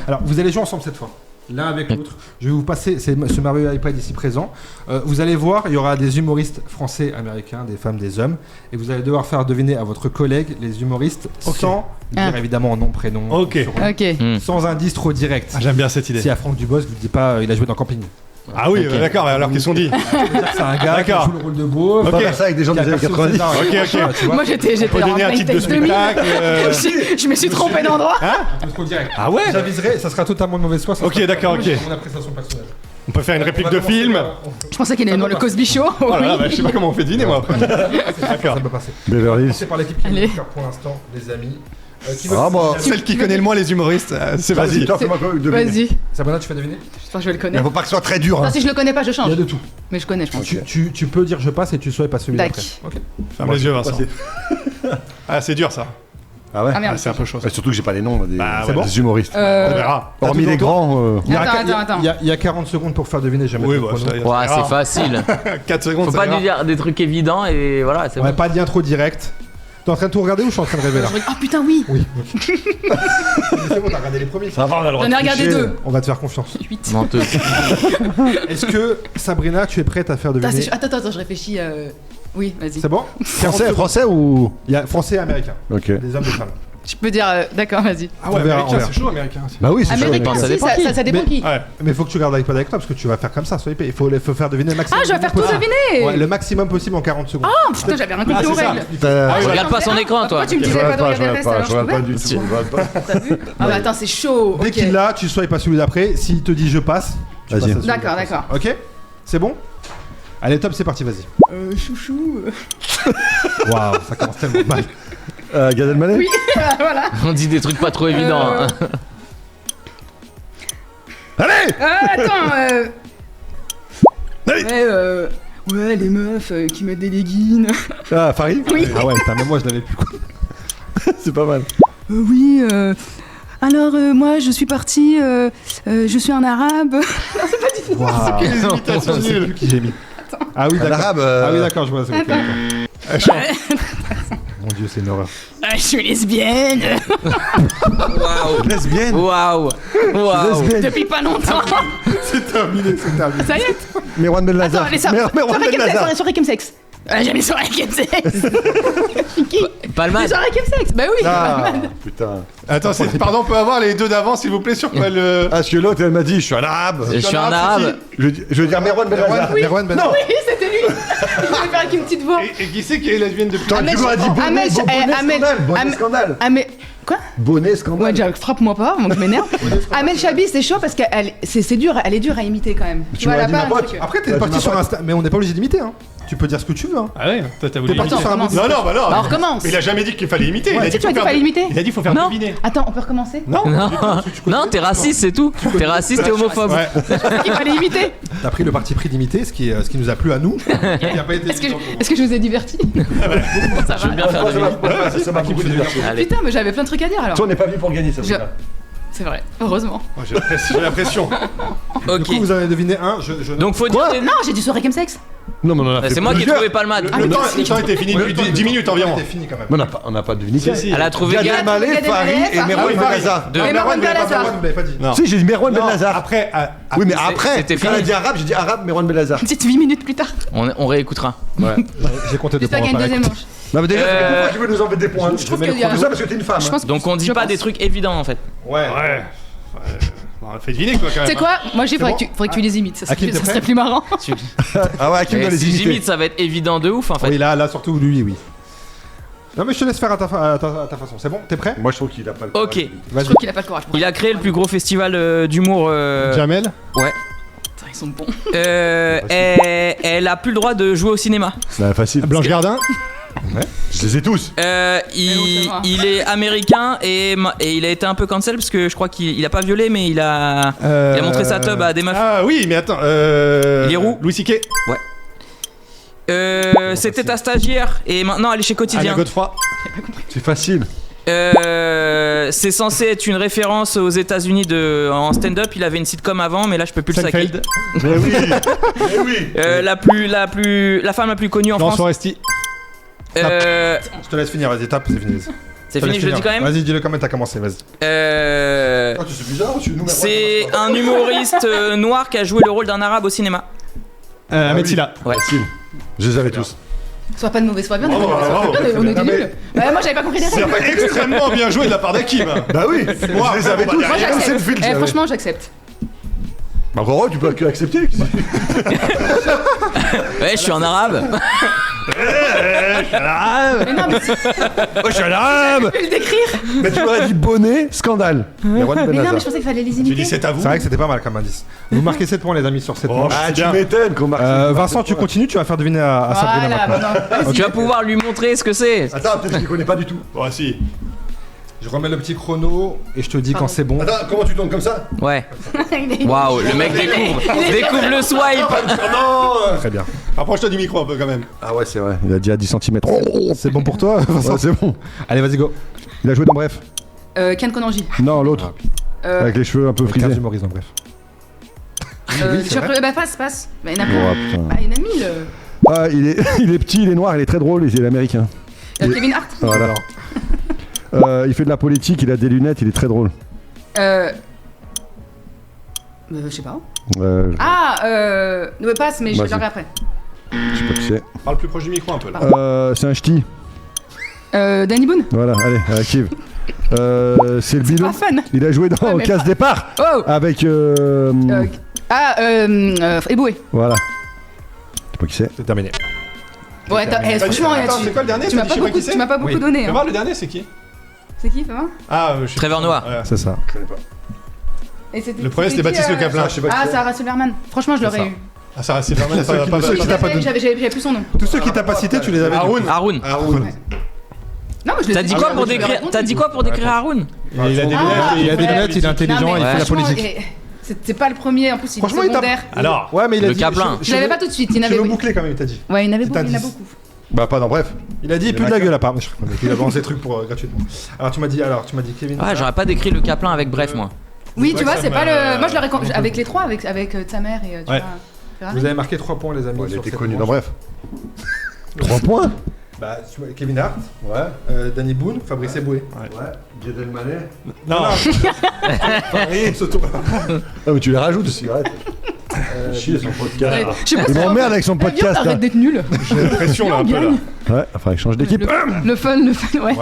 Alors, vous allez jouer ensemble cette fois. L'un avec l'autre. Je vais vous passer ce merveilleux iPad ici présent. Vous allez voir, il y aura des humoristes français, américains, des femmes, des hommes. Et vous allez devoir faire deviner à votre collègue les humoristes Ok. sans dire Ah. évidemment nom, prénom. Ok. surnom. Ok. Sans indice trop direct. Ah, j'aime bien cette idée. Si à Franck Dubos, vous ne dites pas il a joué dans Camping. Ah oui, Ok. d'accord, alors qu'est-ce qu'on dit? C'est un gars qui D'accord. joue le rôle de beau. On Ok. va faire ça avec des gens des années 90. Ok. Moi, j'étais On peut en donner un blind titre de test 2000. spectacle. Je me suis trompé d'endroit. Trop direct. Ah ouais? J'aviserai, ça sera totalement de mauvaise foi. ça Ok, sera d'accord, totalement ok. Mon appréciation personnelle. On peut faire une réplique On va de commencer film. par- Je pensais qu'il allait dans le Cosby Show. Oh là là, Oui. bah, je sais pas comment on fait dîner, moi. D'accord. Ça peut passer. Beverly Hills. C'est par l'équipe qui Allez. va faire pour l'instant, les amis. Qui veut Ah, moi. Celle qui connaît le moins les humoristes, c'est vas-y. Toi, fais-moi deviner. Vas-y. Sabrina, tu fais deviner. Je pense que je vais le Il connaître. faut pas que ce soit très dur. Enfin, Hein. si je le connais pas, je Il y change. a de tout. Mais je connais, je pense. Tu peux dire je passe et tu saurais pas celui Tac. d'après. Ok. Ferme les yeux, Vincent. Ah, c'est dur ça. Ah ouais? Ah merde. Ah, c'est un peu chaud. ça. Surtout que j'ai pas les noms des, Bah, c'est bon des humoristes. On verra. Hormis Attends, les attends. grands. Il y a- Attends. il y a 40 secondes pour faire deviner. Jamais. Oui, bah, ça y est, Ouais, ça c'est ira. facile. 4 secondes, Faut ça pas ira. lui dire des trucs évidents et voilà, c'est On va bon. pas de lien trop direct. T'es en train de tout regarder ou je suis en train de rêver là? Oh putain, oui. Oui. C'est bon, t'as regardé les premiers. Ça va, on a le J'en ai regardé 2. On va te faire confiance. 8. Menteuse. Est-ce que Sabrina, tu es prête à faire deviner? Attends, je réfléchis. Oui, vas-y. C'est bon? Français ou. Il y a français et américain. Ok. Des hommes, des femmes. Je peux dire. D'accord, vas-y. Ah On ouais, verra, on américain, verra. c'est chaud, américain. Bah oui, c'est sûr. Américain, ça si, dépend ça qui. ça dépend Mais- qui. Ouais. Mais faut que tu gardes l'iPad avec toi parce que tu vas faire comme ça, sois épais. Il faut faire deviner le maximum. Ah, je vais faire tout possible. deviner. Ouais, le maximum possible en 40 secondes. Oh putain, j'avais rien compris Ah, aux c'est ça. règles. T'as- oui, Regarde pas son écran, toi. Pourquoi tu me Je disais pas regarde de pas, je regarder le regarde reste pas, alors je je regarde pas pouvais du tout. je regarde pas. T'as vu Ah bah attends, c'est chaud. Dès Ok. qu'il l'a, tu sois pas celui d'après. S'il te dit je passe, tu Vas-y. passes à celui D'accord, d'après. d'accord. Ok? C'est bon? Allez, top, c'est parti, vas-y. Chouchou. Waouh, ça commence tellement mal. Gad Elmaleh. Oui, voilà. On dit des trucs pas trop évidents. hein. Allez. Attends, Allez. ouais, les meufs qui mettent des leggings. Ah, Farid. Oui. Ah ouais, putain, même moi, je l'avais plus. C'est pas mal. Oui, alors moi je suis partie, je suis un arabe. Waouh. Les imitations Je sais nulles. plus qui j'ai mis. Ah oui, Un d'accord. arabe. Ah oui, d'accord, je vois. C'est ok, Attends. d'accord. Mon dieu, c'est une horreur. Je suis lesbienne. Waouh. Lesbienne. Waouh. Waouh. Lesbienne. Depuis pas longtemps. C'est terminé, c'est terminé. Ça y est. Merwan Ben Lazar. Attends, les soirées Merwan Ben Lazar. soirée chemsex. J'aime les soirées chemsex. Qui Palmade. Les soirées chemsex. Bah oui. Ah, putain. Attends, pardon, on peut avoir les deux d'avant, s'il vous plaît, sur quoi le. Ah, parce que l'autre, elle m'a dit, je suis un arabe. Je suis un arabe. Je veux dire Merwan Ben Lazar. Merwan Ben. Non. Oui, c'était lui. Je vais faire avec une petite voix. Et qui c'est qui est lesbienne depuis Toi, tu m'aurais dit bonnet scandale. Bonnet scandale. Amel. Quoi? Bonnet Ouais, scandale. déjà, frappe-moi pas, moi je m'énerve. Amel Chabi, c'est chaud parce qu'elle c'est dur, elle est dure à imiter quand même. Tu m'aurais elle a dit pas ma un pote. truc. Après, t'es Bah, parti tu sur m'as Insta, mais on n'est pas obligé d'imiter, hein. Tu peux dire ce que tu veux, hein. Ah ouais, toi t'as voulu T'es parti imiter. sur un recommence. bout de- Non, non, bah non. Bah, on recommence. Mais il a jamais dit qu'il fallait imiter. Il a Si dit tu as dit qu'il faire fallait imiter. Il a dit faut faire Non. deviner. Attends, on peut recommencer? Non. Non, t'es raciste, c'est tout. T'es raciste et homophobe. Ouais. Il fallait imiter. T'as pris le parti pris d'imiter, ce qui nous a plu à nous. Il a pas été évident pour Est-ce que je vous ai diverti? Ça Je veux va. bien faire deviner. Ça m'a beaucoup diverti. Allez. Putain, mais j'avais plein de trucs à dire alors. Toi, on n'est pas venu pour gagner, ça. Je- C'est vrai, heureusement. Oh, j'ai la pression. Du coup, Ok. vous avez deviné un. Donc faut dire. Non, j'ai dit soirée chemsex. Non, mais on en a fait C'est moi qui ai plusieurs. trouvé Palmade. Le temps était fini depuis 10 minutes environ. C'était fini quand même. Mais on n'a pas deviné. Si, si. Elle a trouvé Gad Gad. Elmaleh, Gad Farid Elmaleh, et Merwan Farid. Ben Lazar. Deux. Mais Merwan Ben Lazar. Vous l'avez pas dit. Non. Si, j'ai dit Merwan Ben Non, Lazar. Après, Oui, mais après, c'était quand elle a fini. dit arabe, j'ai dit arabe, Merwan Ben Lazar. C'est 8 minutes plus tard. On réécoutera. J'ai compté deux J'espère points. qu'il y a une deuxième manche. Non, mais déjà, Euh, pourquoi tu veux nous enlever des points Je trouve qu'il y a- Tout ça parce que t'es une femme. Je hein. pense- Donc on dit je pas pense. des trucs évidents en fait. Ouais. Ouais. Bon, on fait deviner quoi quand même. Tu sais quoi? Moi, C'est faudrait bon que tu les imites. Ça Hakim, t'es serait prêt plus marrant. Ah ouais, Hakim doit Et les si imiter. j'imite, ça va être évident de ouf en fait. Oui, là, surtout lui, oui. Non, mais je te laisse faire à ta façon. C'est bon? T'es prêt? Moi, je trouve qu'il a pas le Ok. Je Vas-y. trouve qu'il a pas le courage. Il a créé le plus gros festival d'humour. Jamel. Ouais. Putain, ils sont bons. Elle a plus le droit de jouer au cinéma. Bah, facile. Blanche Gardin. Je les ai tous. Il est américain et il a été un peu cancel parce que je crois qu'il a pas violé mais il a montré sa tub à des meufs. Ah oui, mais attends. Il est roux. Louis C.K. C'était ta stagiaire et maintenant elle est chez Anna Quotidien. Godefroy. C'est facile. C'est censé être une référence aux États-Unis en stand-up. Il avait une sitcom avant, mais là je peux plus le saquer. Seinfeld. Mais oui. Mais oui. La femme la plus connue en Florence France. Foresti. Euh, Je te laisse finir, vas-y, tape, c'est fini. c'est fini, je le dis quand même. Vas-y, dis-le quand même, t'as commencé, vas-y. Ah, c'est bizarre, tu nous mets C'est un humoriste noir qui a joué le rôle d'un arabe au cinéma. Ahmed Silla. Ouais. Facile. Je les avais tous. Soit pas de mauvais, soit bien. Bravo, bravo. On était Non, mais- nuls. Bah, moi, j'avais pas compris les C'est règles. extrêmement bien joué de la part d'Hakim. Bah oui, moi, je les avais on va tous. derrière. Comme c'est le J'accepte. fil, Eh, franchement, j'accepte. Bah Roro, tu peux que accepter. Ouais, je suis un arabe. Mais non, mais si Moi, je suis un arabe. tu peux le décrire. Mais tu m'aurais dit bonnet, scandale. Merwan Ben Mais non, mais Lazar. je pensais qu'il fallait les Tu dis imiter. c'est à vous. C'est vrai que c'était pas mal comme indice. Vous marquez 7 points, les amis, sur 7 Oh, points. Ah, c'est tu bien. m'étonnes qu'on marque. Vincent, tu continues, tu vas faire deviner à Sabrina Voilà, maintenant. maintenant. Tu vas pouvoir lui montrer ce que c'est. Attends, peut-être qu'il connaît pas du tout. Oh si. Je remets le petit chrono et je te dis quand c'est bon. Attends, comment tu tournes comme ça? Ouais. Il est- Waouh, le mec découvre le swipe. Non. Très bien. Rapproche-toi du micro un peu quand même. Ah ouais, c'est vrai. Il a dit à 10 cm. C'est bon pour toi, Vincent? Ouais, c'est bon. Allez, vas-y, go. Il a joué dans Bref. Ken Konanji. Non, l'autre. Avec les cheveux un peu Frère frisés. d'humoriste, en bref. Bah, passe. Bah, il y en a Oh, plein. putain. Bah, il y en a 1000. Ah, il est petit, il est noir, il est très drôle, il est américain. Kevin Hart. Voilà. Il fait de la politique, il a des lunettes, il est très drôle. Je sais pas. Ah, passe, mais je Vas-y. verrai après. Je sais pas qui c'est. Parle plus proche du micro un peu là. C'est un ch'ti. Danny Boone. Voilà, allez, active. C'est le C'est binôme. pas fun. Il a joué dans Ouais, mais Casse pas- Départ Oh. avec. Eboué. Voilà. Je sais pas qui c'est. C'est terminé. Ouais, franchement, Attends, c'est quoi le dernier? tu m'as T'as dit, pas je sais beaucoup, qui c'est. tu m'as pas beaucoup Oui. donné. Fais hein. voir le dernier, c'est qui? C'est qui, fais voir. Ah, je sais Trevor pas. Noah. Ouais. C'est ça. Et c'était- Le premier, c'était qui, Baptiste Le Caplin. Je sais pas qui Ah, c'est. Sarah Silverman. Franchement, je l'aurais ça. eu. Ah, ça c'est pas mal. ceux qui t'a pas donné. J'avais plus son nom. Tous ceux qui t'as pas cité, tu les avais. Haroun. Haroun. Non, mais je T'as dit quoi pour décrire Haroun? Il a des lunettes. Il a des lunettes, il est intelligent, il fait la politique. C'est pas le premier, en plus il est Franchement, il t'a- secondaire. Alors. Ouais, mais il a Le dit. Caplin. Je l'avais pas tout de suite, il y en Je avait veux beaucoup. boucler quand même, il t'a dit. Ouais, il y en avait C'est beaucoup, un il y en a 10. beaucoup. Bah, pas dans bref. Il a dit plus de la gueule à part. Il a balancé des trucs pour gratuitement. Alors tu m'as dit Kevin. Ouais, j'aurais pas décrit le Caplin avec bref, moi. Oui, Ouais, tu vois, ça c'est me- pas le. Moi je l'aurais avec les trois, avec ta mère et tu Ouais. vois. Vous avez marqué 3 points, les amis. Il sur était cette connu manche. dans bref. 3 points. Bah, Kevin Hart, Danny Boone, Fabrice Eboué. Ouais. Dieu Manet. Non. Ah, mais tu les rajoutes aussi, arrête. Chier son podcast. Ouais, je sais pas Il si m'emmerde avec son podcast. Arrête Là. d'être nul. J'ai l'impression là un peu là. Ouais, enfin, il change d'équipe. Le fun, ouais.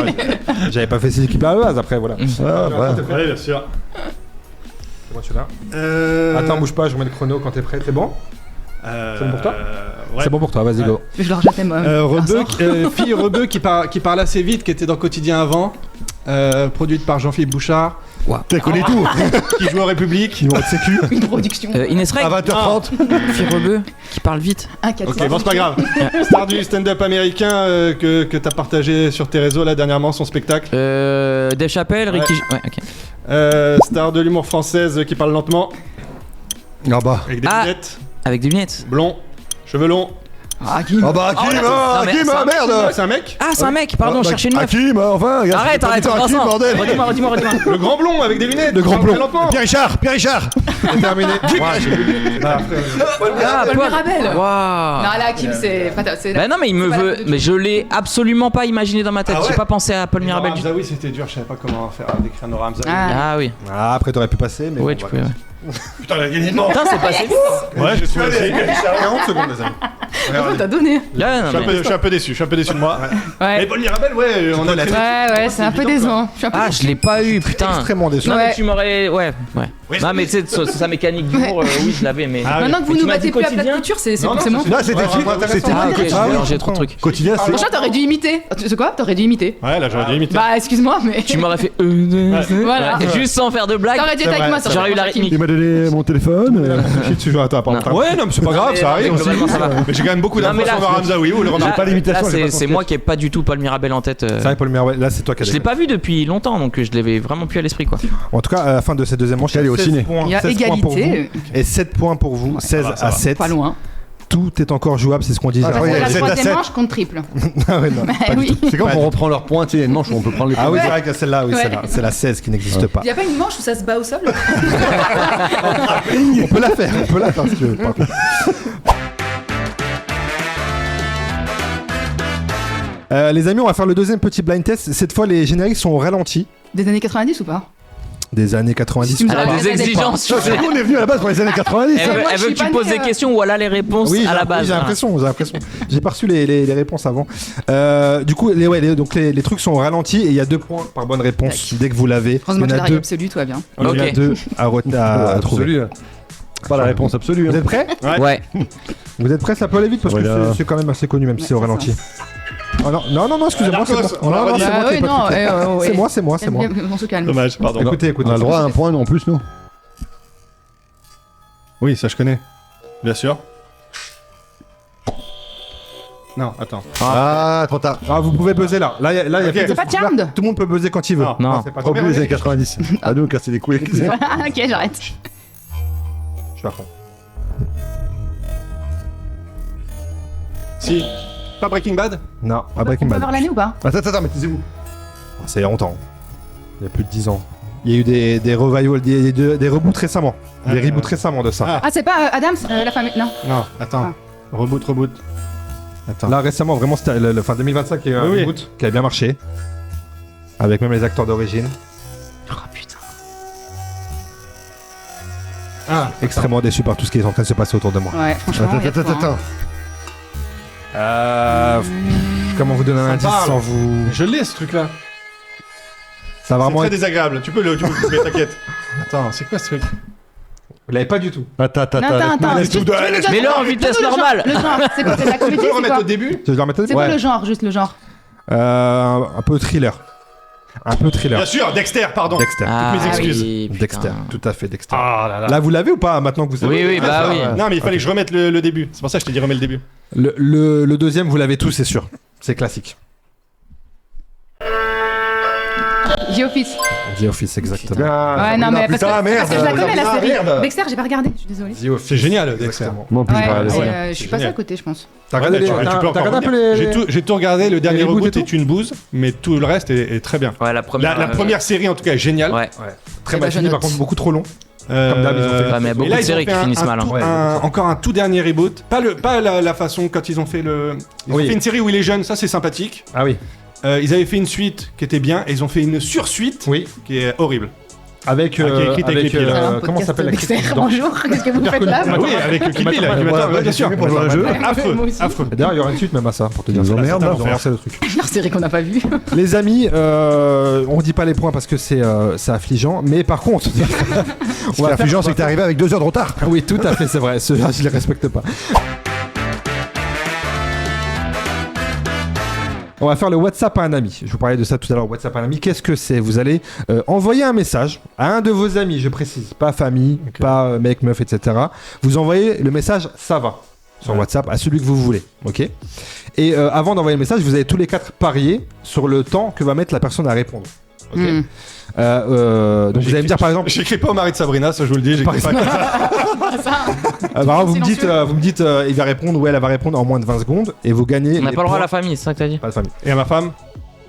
J'avais pas fait ces équipes à la base après, voilà. Ah, ouais. Oui, bien sûr. C'est bon, tu l'as. Attends, bouge pas, je remets le chrono quand t'es prêt. C'est bon C'est bon pour toi Ouais. C'est bon pour toi, vas-y, go. Mais je le rejettais moi. Fille Rebeu qui parle assez vite, qui était dans Quotidien avant, produite par Jean-Philippe Bouchard. T'as connu tout. Qui joue en République. Numéro de sécu. Une production. Ines À Reg, 20h30. fille rebeu, qui parle vite. Un 4 Ok, bon, c'est pas grave. Star du stand-up américain que t'as partagé sur tes réseaux là dernièrement, son spectacle. Dave Chappelle, Ricky. Ouais, ok. Star de l'humour française qui parle lentement, Ah bah. avec des Ah. lunettes, Avec des lunettes. blond, cheveux longs. Ah bah, Hakim, non, mais Hakim, c'est un mec, merde. C'est un mec. Ah, c'est un mec, pardon, Ah, cherchez une meuf. Hakim, enfin. regarde, Arrête, c'est arrête, pas Vincent. Hakim, bordel. Redis-moi. Le grand blond avec des lunettes. Le grand Parle blond. très lentement. Pierre Richard. C'est terminé. Ah, Paul Paul. Mirabel. Waouh. Non, là, Kim, c'est pas. Bah non, mais il me c'est pas la veut. production. Mais je l'ai absolument pas imaginé dans ma tête. Ah ouais J'ai pas pensé à Paul Mirabel du tout. Oui, c'était dur, je savais pas comment faire décrire Nora Hamzaoui. Ah oui. Ah, après t'aurais pu passer, mais. Ouais, bon, tu bah, peux. Ouais. Putain, il a gagné. Non. Putain, c'est passé vite. Ouais, je suis aussi. 40 secondes, les amis. En fait, t'as donné. Là, non, mais- Je suis un peu déçu de moi. Mais Ouais. Paul Mirabel, ouais, on a la Ouais, c'est un peu décevant. Je suis un peu Ah, je l'ai pas eu, putain. Extrêmement déçu. Non, mais Ouais. tu m'aurais. Ouais. Non, mais tu sais, sa mécanique d'humour, oui, je l'avais, mais. Ah, Maintenant que vous Mais tu nous m'as battez dit plus à plat quotidien couture, c'est Non, non, bon. c'est- Là, c'était Ouais, qui ouais, C'était Ah, ok, qui j'ai mélangé trop de trucs. Quotidien, c'est. Franchement, t'aurais dû imiter. Tu sais quoi? T'aurais dû imiter. Ouais, là, j'aurais dû imiter. Bah, excuse-moi, mais. Tu m'aurais fait. Voilà. Juste sans faire de blague. T'aurais dû être avec moi, ça J'aurais eu la Kim. rythmique. Il m'a donné mon téléphone. Tu joues, attends, pardon. Non. Ouais, non, mais c'est pas grave, ça arrive. Globalement, ça va. Mais j'ai quand même beaucoup Non, mais d'infos là, sur Nora Hamzaoui, vous le Là, remarquez. pas l'imitation, là, j'ai pas c'est moi qui ai pas du tout Paul Mirabel en tête. C'est vrai, Paul Mirabel, là, c'est toi qui as Je l'ai pas vu depuis longtemps, donc je l'avais vraiment plus à l'esprit, quoi. En tout cas, à la fin de cette deuxième manche, Allez, au 16 ciné. points, Il y a 16 points pour vous égalité. et 7 points pour vous, 16 ça à va. 7. Pas loin. Tout est encore jouable, c'est ce qu'on disait. Ah, avant. oui, La 7 à 7. troisième manche compte triple. Ah ouais, non. Eh oui. C'est quand on reprend leur point, tu sais, une manche où on peut prendre les points. Ah oui, Ouais. c'est vrai que celle-là, oui, Ouais. celle-là, c'est la 16 qui n'existe pas. Il y a pas une manche où ça se bat au sol? On peut la faire si tu veux. par contre. Les amis, on va faire le deuxième petit blind test. Cette fois, les génériques sont au ralenti. Des années 90 ou pas? Des années 90. Si tu me Elle a Ah, des ça dépend. exigences. Ça, c'est qu'on est venu à la base pour les années 90. Elle veut, moi, elle je veut suis que tu pas poses née, des questions ou elle a les réponses Oui, à la base. j'ai l'impression. J'ai pas reçu les réponses avant. Du coup, donc les trucs sont au ralenti et il y a 2 points par bonne réponse dès que vous l'avez. Il y Heureusement en que a la 2 absolue, tout va bien. à trouver. Absolu. Pas la réponse absolue. Vous êtes prêts? Ouais. Vous êtes prêts? Ça peut aller vite parce que Voilà. c'est quand même assez connu, même si c'est au Ouais, ralenti. Oh non, excusez-moi, Ah, c'est moi. Narcos, Oh, non, non, c'est Bah moi qui ai oui, pas non, cliqué. C'est moi. On se calme. Dommage, pardon. Écoutez. On a le droit à un point en plus, nous. Oui, ça je connais. Bien sûr. Non, attends. Ah, trop tard. Ah, vous pouvez buzzer là. Là, il y a Ok. plus de C'est pas souffle. Charmed? Tout le monde peut buzzer quand il veut. Non. c'est pas Trop plus les années 90. À nous, casser les couilles. Ok, j'arrête. Je suis à fond. Si. Pas Breaking Bad? Non, à Breaking On peut Bad. avoir l'année ou pas? Attends, mais taisez-vous. C'est il y a longtemps. Il y a plus de 10 ans. Il y a eu des revivals, des reboots récemment. Des reboots récemment de ça. Ah, c'est pas Adams, la femme. Non. Non, attends. Reboot. Attends. Là, récemment, vraiment, c'était le fin 2025 qui a eu un Oui. reboot qui a bien marché. Avec même les acteurs d'origine. Oh putain. Ah, Extrêmement déçu par tout ce qui est en train de se passer autour de moi. Ouais, franchement. il y a de quoi, hein. Comment vous donner un indice parle. sans vous. je l'ai ce truc-là. Ça va C'est vraiment très être. désagréable. Tu peux couper, t'inquiète. Attends, c'est quoi ce truc? Vous l'avez pas du tout. Attends. Non, attends. Laisse tout de- laisse- Mais là, en vitesse normale. Le genre, c'est quoi? C'est de la comédie, Tu peux c'est remettre quoi? au début? Tu veux le remettre au C'est début? quoi le genre, juste le genre? Un peu thriller. Un peu thriller. Bien sûr, Dexter, pardon. Dexter. Ah, mes excuses. oui, putain. Dexter, tout à fait Dexter. Ah là là. Là, vous l'avez ou pas maintenant que vous savez? Oui, bah oui. Non, mais il fallait que je remette le début. C'est pour ça que je t'ai dit remets le début. Le deuxième, vous l'avez tous, c'est sûr. C'est classique. The Office. The Office, exactement. Ouais, non, mais parce que je la connais la série. merde. Dexter, j'ai pas regardé, je suis désolée. The Office. C'est génial, Dexter. Exactement. Moi, en plus, Ouais, j'ai pas regardé. mais, je suis passée à côté, je pense. T'as regardé, Ouais, les- tu peux t'as encore regardé un peu revenir. les... J'ai tout regardé, le dernier reboots reboot et est une bouse, mais tout le reste est très bien. Ouais, la première. La première série en tout cas est géniale. Ouais. Très Eh mal ben, je fini, par note. contre beaucoup trop long. Comme d'hab, ils ont fait- Ouais, mais il y a beaucoup de séries qui finissent mal, hein. Encore un tout dernier reboot. Pas la façon quand ils ont fait le. Ils ont Oui. fait une série où il est jeune, ça c'est sympathique. Ah oui. Ils avaient fait une suite qui était bien et ils ont fait une sursuite Oui. qui est horrible. Avec, qui est écrite avec les pieds, là. Alors, comment podcast s'appelle Dexter, l'actrice bonjour, qu'est-ce que vous faites là Ah oui, avec Kill Bill, l'animateur, bien sûr. pour jouer à un jeu. Affreux, Moi aussi. affreux. Et d'ailleurs, il y aura une suite même à ça, pour te dire. Ils nous emmerdent, Là, là. ils ont lancé le truc. Une série qu'on n'a pas vue. Les amis, on dit pas les points parce que c'est affligeant, mais par contre, Ce qui est affligeant, c'est que t'es arrivé avec 2 heures de retard. oui, tout à fait, c'est vrai. Ceux-là, je les respecte pas. On va faire le WhatsApp à un ami. Je vous parlais de ça tout à l'heure. WhatsApp à un ami, qu'est-ce que c'est? Vous allez envoyer un message à un de vos amis, je précise, pas famille, pas mec, meuf, etc. Vous envoyez le message ça va sur WhatsApp à celui que vous voulez, ok? Et avant d'envoyer le message, vous allez tous les 4 parier sur le temps que va mettre la personne à répondre. Ok. Donc vous allez me dire par exemple. J'écris pas au mari de Sabrina, ça je vous le dis. J'écris pas. Par exemple, vous me Silencieux. dites, il va répondre ou elle va répondre en moins de 20 secondes et vous gagnez. On n'a les pas le droit à la points. famille, c'est ça que t'as dit? Pas de famille. Et à ma femme?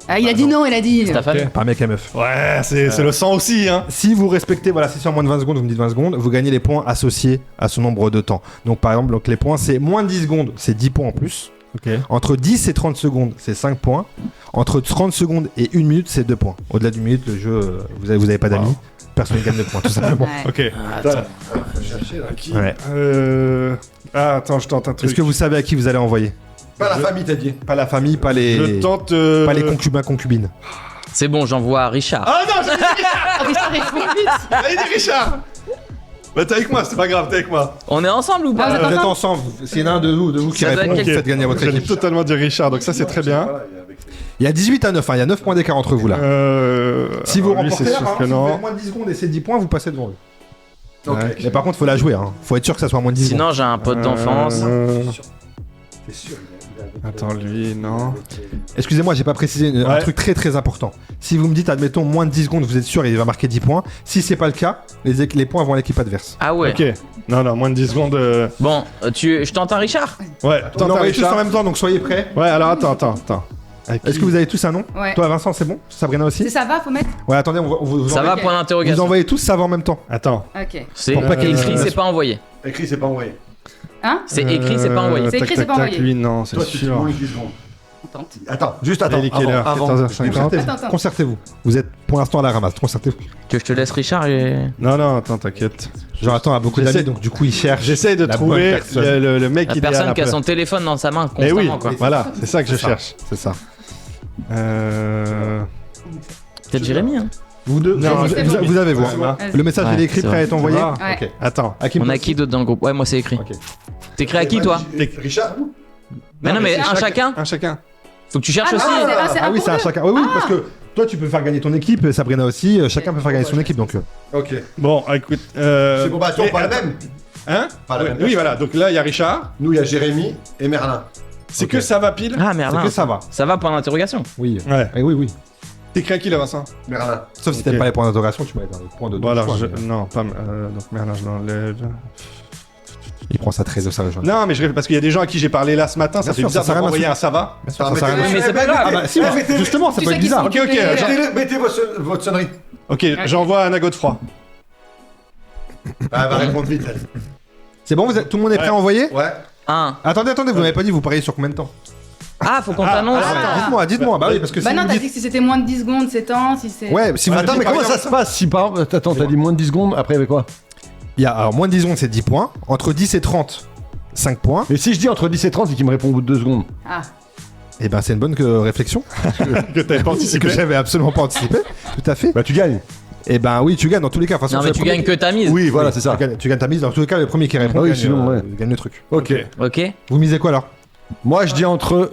Ah, il a dit non, il a dit. C'est ta famille? Pas mec et meuf. Ouais, c'est le sang aussi, hein. Si vous respectez, voilà, si c'est en moins de 20 secondes, vous me dites 20 secondes, vous gagnez les points associés à ce nombre de temps. Donc par exemple, donc, les points, c'est moins de 10 secondes, c'est 10 points en plus. Ok. Entre 10 et 30 secondes, c'est 5 points. Entre 30 secondes et 1 minute, c'est 2 points. Au-delà d'une minute, le jeu, vous avez pas d'amis. Personne ne gagne de points, tout simplement. Ouais. Ok. Ouais. Attends, je tente un truc. Est-ce que vous savez à qui vous allez envoyer? Pas la famille, t'as dit. Pas la famille, pas Je les tente. pas les concubins, concubines. C'est bon, j'envoie à Richard. Ah non, j'ai dit Ah, Richard, il faut vite. Allez, dis Richard. Bah t'es avec moi, c'est pas grave, t'es avec moi. On est ensemble ou Ah, pas? vous Vous êtes ensemble. S'il y en a un de vous qui Ça doit répond, être vous faites gagner votre J'allais équipe. totalement dire Richard, donc ça c'est très bien. Il y a 18 à 9, hein. Il y a 9 points d'écart entre vous là. Si vous alors, lui, remportez, c'est là, sûr par que exemple, si vous non. faites moins de 10 secondes et c'est 10 points, vous passez devant eux. Ok. Mais par contre, faut la jouer. Hein. Faut être sûr que ça soit moins de 10 secondes. Sinon, j'ai un pote d'enfance. Attends, lui, non. Excusez-moi, j'ai pas précisé un Ouais. truc très très important. Si vous me dites, admettons, moins de 10 secondes, vous êtes sûr, il va marquer 10 points. Si c'est pas le cas, les points vont à l'équipe adverse. Ah ouais. Ok. Non, moins de 10 secondes. Bon, je tente un Richard? Ouais, On tente un envoie tous Richard. en même temps, donc soyez prêts. Ouais, alors attends. Est-ce que vous avez tous un nom? Ouais. Toi, Vincent, c'est bon? Sabrina aussi? C'est ça va, faut mettre. Ouais, attendez, vous Ça va, envoyez- point vous d'interrogation. envoyez tous ça va en même temps. Attends. Ok. C'est Pour pas qu'il y ait écrit, une c'est pas envoyé. Écrit, c'est pas envoyé. Hein C'est écrit, c'est pas envoyé. C'est écrit, c'est pas envoyé. Lui, non, c'est Toi, tu te sûr. moins de 10 secondes. On tente. Attends, juste attends. Il est quelle heure Avant. 14h50. Attends. Concertez-vous. Vous êtes pour l'instant à la ramasse. Concertez-vous. Que je te laisse Richard et... Non, attends, t'inquiète. Jonathan a beaucoup J'essaie- d'amis, donc du coup, il cherche. J'essaye de La trouver bonne personne. le mec La idéal. personne qui a après. son téléphone dans sa main Eh oui, constamment, quoi. voilà, c'est ça que je C'est ça. cherche. C'est ça. Peut-être Jérémy, hein. Vous deux, Non, vous avez vous. c'est bon. Le message Ouais, il est écrit, c'est prêt à vrai. être envoyé. Ça va. Ok. Attends. À qui On me a passe qui d'autre dans le groupe? Ouais, moi c'est écrit. Ok. T'écris à qui, toi? Richard. Mais non, mais un chacun. Un chacun. Faut que tu cherches Ah, aussi. non, c'est vrai, c'est Ah un oui, pour c'est à deux. chacun. Oui, parce que toi tu peux faire gagner ton équipe, Sabrina aussi, chacun peut faire gagner son équipe donc. Ok. Bon, écoute. C'est bon, bah, attends, mais- pas la même. Hein Pas la Oui, même oui, personne. voilà. Donc là, il y a Richard. Nous, il y a Jérémy et Merlin. C'est Ok. que ça va pile. Ah C'est merde. que ça va. Ça va, point d'interrogation. Oui. Ouais. Eh oui, oui. T'écris à qui là, Vincent Merlin. Sauf si Ok. t'aimes pas les points d'interrogation, tu vas être dans les points de. Bon, alors, choix, je... mais- non, pas. Donc, merde, je l'enlève. Il prend ça très au sérieux. Non, mais parce qu'il y a des gens à qui j'ai parlé là ce matin, ça Bien fait sûr, bizarre ça sert à de rien m'envoyer à un ça va. Bien sûr, Ah, ça sert à rien. Mais c'est pas grave. Ah bah si, justement, ça Tu peut sais être qui bizarre. sont Ok, ok, occupés, Mettez votre sonnerie. Ok, j'envoie un Nago de froid. Ah, elle va répondre vite, elle. C'est bon, tout le monde est prêt à envoyer? Ouais. Attendez, vous m'avez pas dit, vous pariez sur combien de temps? Ah, faut qu'on t'annonce. Dites-moi, bah oui, parce que si Bah non, vous t'as dites. dit que si c'était moins de 10 secondes, c'est temps. Si c'est. Ouais, si vous Attends, dites mais par comment ça exemple- se passe si par exemple. Attends, t'as dit moins de 10 secondes, après avec quoi? Il y a alors moins de 10 secondes, c'est 10 points. Entre 10 et 30, 5 points. Et si je dis entre 10 et 30 et qu'il me répond au bout de 2 secondes? Ah. Et ben c'est une bonne réflexion Que t'avais pas que anticipé. j'avais absolument pas anticipé. Tout à fait. Bah, tu gagnes. Et ben oui, tu gagnes dans tous les cas. De toute façon, Non, c'est mais le tu premier gagnes que ta mise. Oui, voilà, c'est ça. Tu gagnes ta mise. Dans tous les cas, le premier qui répond Ah oui, gagne, sinon, ouais. gagne le truc. Ok. Ok. Vous misez quoi alors? Moi, je dis entre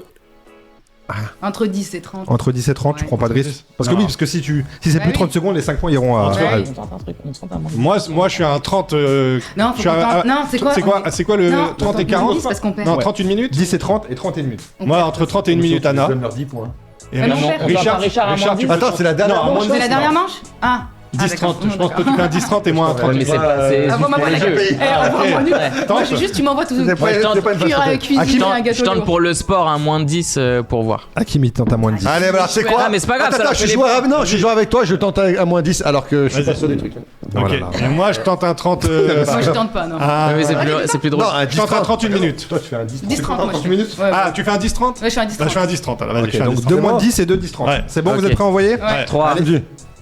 Entre 10 et 30. Entre 10 et 30, tu Ouais. prends pas de risque. Parce que Non. oui, parce que si c'est Bah plus de 30 oui. secondes, les 5 points iront à. Ouais. On tente un truc, on tente un truc. Moi, je suis à un 30. Non, je faut suis qu'on à- tente- non, c'est quoi C'est quoi le Non, 30 et on tente 40 10 parce qu'on perd. Non, Ouais. 31 minutes 10 et 30 et 31 minutes. Moi, entre 30 et 1 minute, Anna. Je donne leurs 10 points. Et Ah non, Richard, cher. Richard, Richard, à moins tu 10. peux- Attends, c'est la dernière Non, à moins manche. de C'est la dernière manche Ah 10-30. d'accord. Je pense que tu fais un 10-30 et moi un 30. Ouais, mais c'est pas. C'est Ah, juste moi, pour moi, le la jeu. Eh, envoie-moi nul. Moi, Tente. je juste, tu m'envoies tout. C'est pas- je tente- c'est pas une Cuire, façon. cuisiner un gâteau. Je tente lourd. pour le sport un moins de 10 pour voir. Hakim, il tente à moins de 10. Allez, alors c'est quoi Ah, mais c'est pas grave, Attends, ça leur je fait suis les joueur non, je suis joueur avec toi, je tente à moins 10 alors que je suis Vas-y. pas sur des trucs. Ok. Voilà, là. Et moi, je tente un 30. Moi, je tente pas, non. Ah, Ouais, mais c'est plus drôle. Non, un je tente un 31 minutes. Toi, tu fais un 10. 10-30, moi. 30 minutes. Ouais, Ah, tu fais un 10-30 ouais, je suis un 10 Bah, je fais un 10-30 alors, vas-y, je fais un Donc 10-30. 2 moins de 10 et 2 10 30. Ouais. C'est bon, vous Ok. êtes prêts à envoyer Ouais. 3.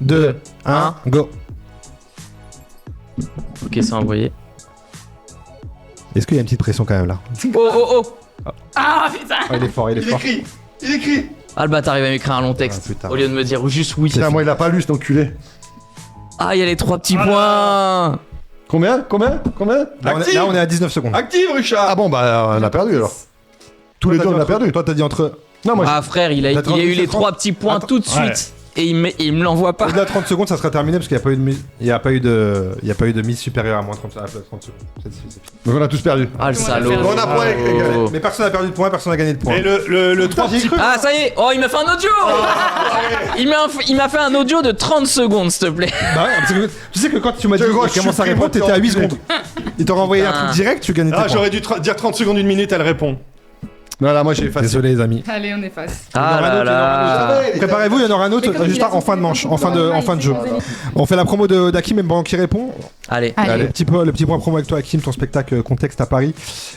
2, 1, go. Ok, c'est envoyé. Est-ce qu'il y a une petite pression quand même là? Oh, oh, oh. Ah putain Ah, il est fort, il est fort. Il écrit. Ah, le bâtard, il va m'écrire un long Ah, texte. putain. Au lieu de me dire juste oui. Putain, moi, il a pas lu cet enculé. Ah, il y a les 3 petits points. Combien Là, on est à 19 secondes. Active, Richard. Ah bon, bah, on a perdu alors. Tous les deux, on a perdu. Toi, t'as dit entre. Non, moi, Ah, frère, il a T'as eu les 30. 3 petits points Attends. tout de Ouais. suite. Et il me l'envoie pas. Au-delà de 30 secondes, ça sera terminé parce qu'il n'y a pas eu de mise. Il n'y a pas eu de mise supérieure à moins 30 secondes. C'est- donc on a tous perdu. Ah, le salaud. On a point égalé. Mais personne n'a perdu de points, personne n'a gagné de points. Et le 3 J'y ai cru. Ah, ça y est. Oh, il m'a fait un audio. Il m'a fait un audio de 30 secondes, s'il te plaît. Bah ouais, parce que tu sais que quand tu m'as dit Tu vois, qu'il commence à je répondre, suis t'étais à 8 primo, secondes. Il t'aurait envoyé un Putain. truc direct, tu gagnais tes Ah, points. j'aurais dû dire 30 secondes, 1 minute, elle répond. Non, là, moi, j'ai effacé. Désolé les amis. Allez, on efface. Ah là là. Préparez-vous, il y en aura un autre Mais comme juste il a en fin de manche, en fin de jeu. Vas-y. On fait la promo d'Hakim, même pendant qu'il répond. Allez. Allez. Le petit point promo avec toi, Hakim, ton spectacle Contexte à Paris,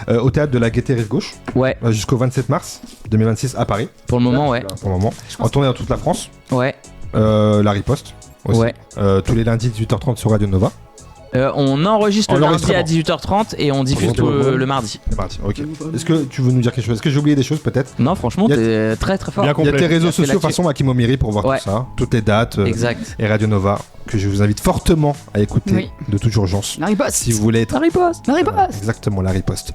au théâtre de la Gaîté Rive Gauche, Ouais, jusqu'au 27 mars 2026 à Paris, pour le moment, ouais. pour le moment. En tournée dans toute la France. Ouais, La riposte aussi. ouais. Tous les lundis 18h30 sur Radio Nova. On enregistre En le lundi à enregistrement. 18h30 et on diffuse le mardi. C'est parti. Ok. Est-ce que tu veux nous dire quelque chose? Est-ce que j'ai oublié des choses peut-être? Non, franchement, Y a- t'es très très fort. Bien Il y a complet. tes réseaux Merci sociaux là-dessus. façon Hakim Omiri pour voir Ouais. tout ça, toutes les dates Exact. et Radio Nova que je vous invite fortement à écouter Oui. de toute urgence. La riposte. Si vous voulez être La riposte. La riposte. exactement la riposte.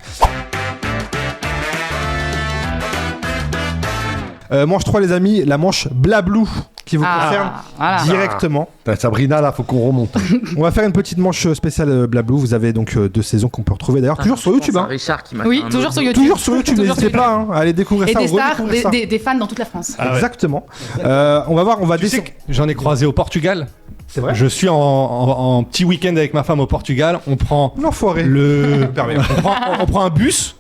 Manche 3 les amis, la manche Blablou qui vous concerne voilà. directement. Putain, Sabrina, là, faut qu'on remonte. On va faire une petite manche spéciale Blablou. Vous avez donc 2 saisons qu'on peut retrouver d'ailleurs toujours sur YouTube. C'est Hein. Richard qui m'a Oui, fait un toujours audio. sur YouTube. Toujours sur YouTube, Toujours n'hésitez sur pas hein, à aller découvrir Et ça. des stars, redécouvrir ça. des fans dans toute la France. Ah ouais. Exactement. On va voir, on va Tu sais descendre. que j'en ai croisé au Portugal. C'est vrai. Je suis en petit week-end avec ma femme au Portugal. On prend L'enfoiré. on prend un bus.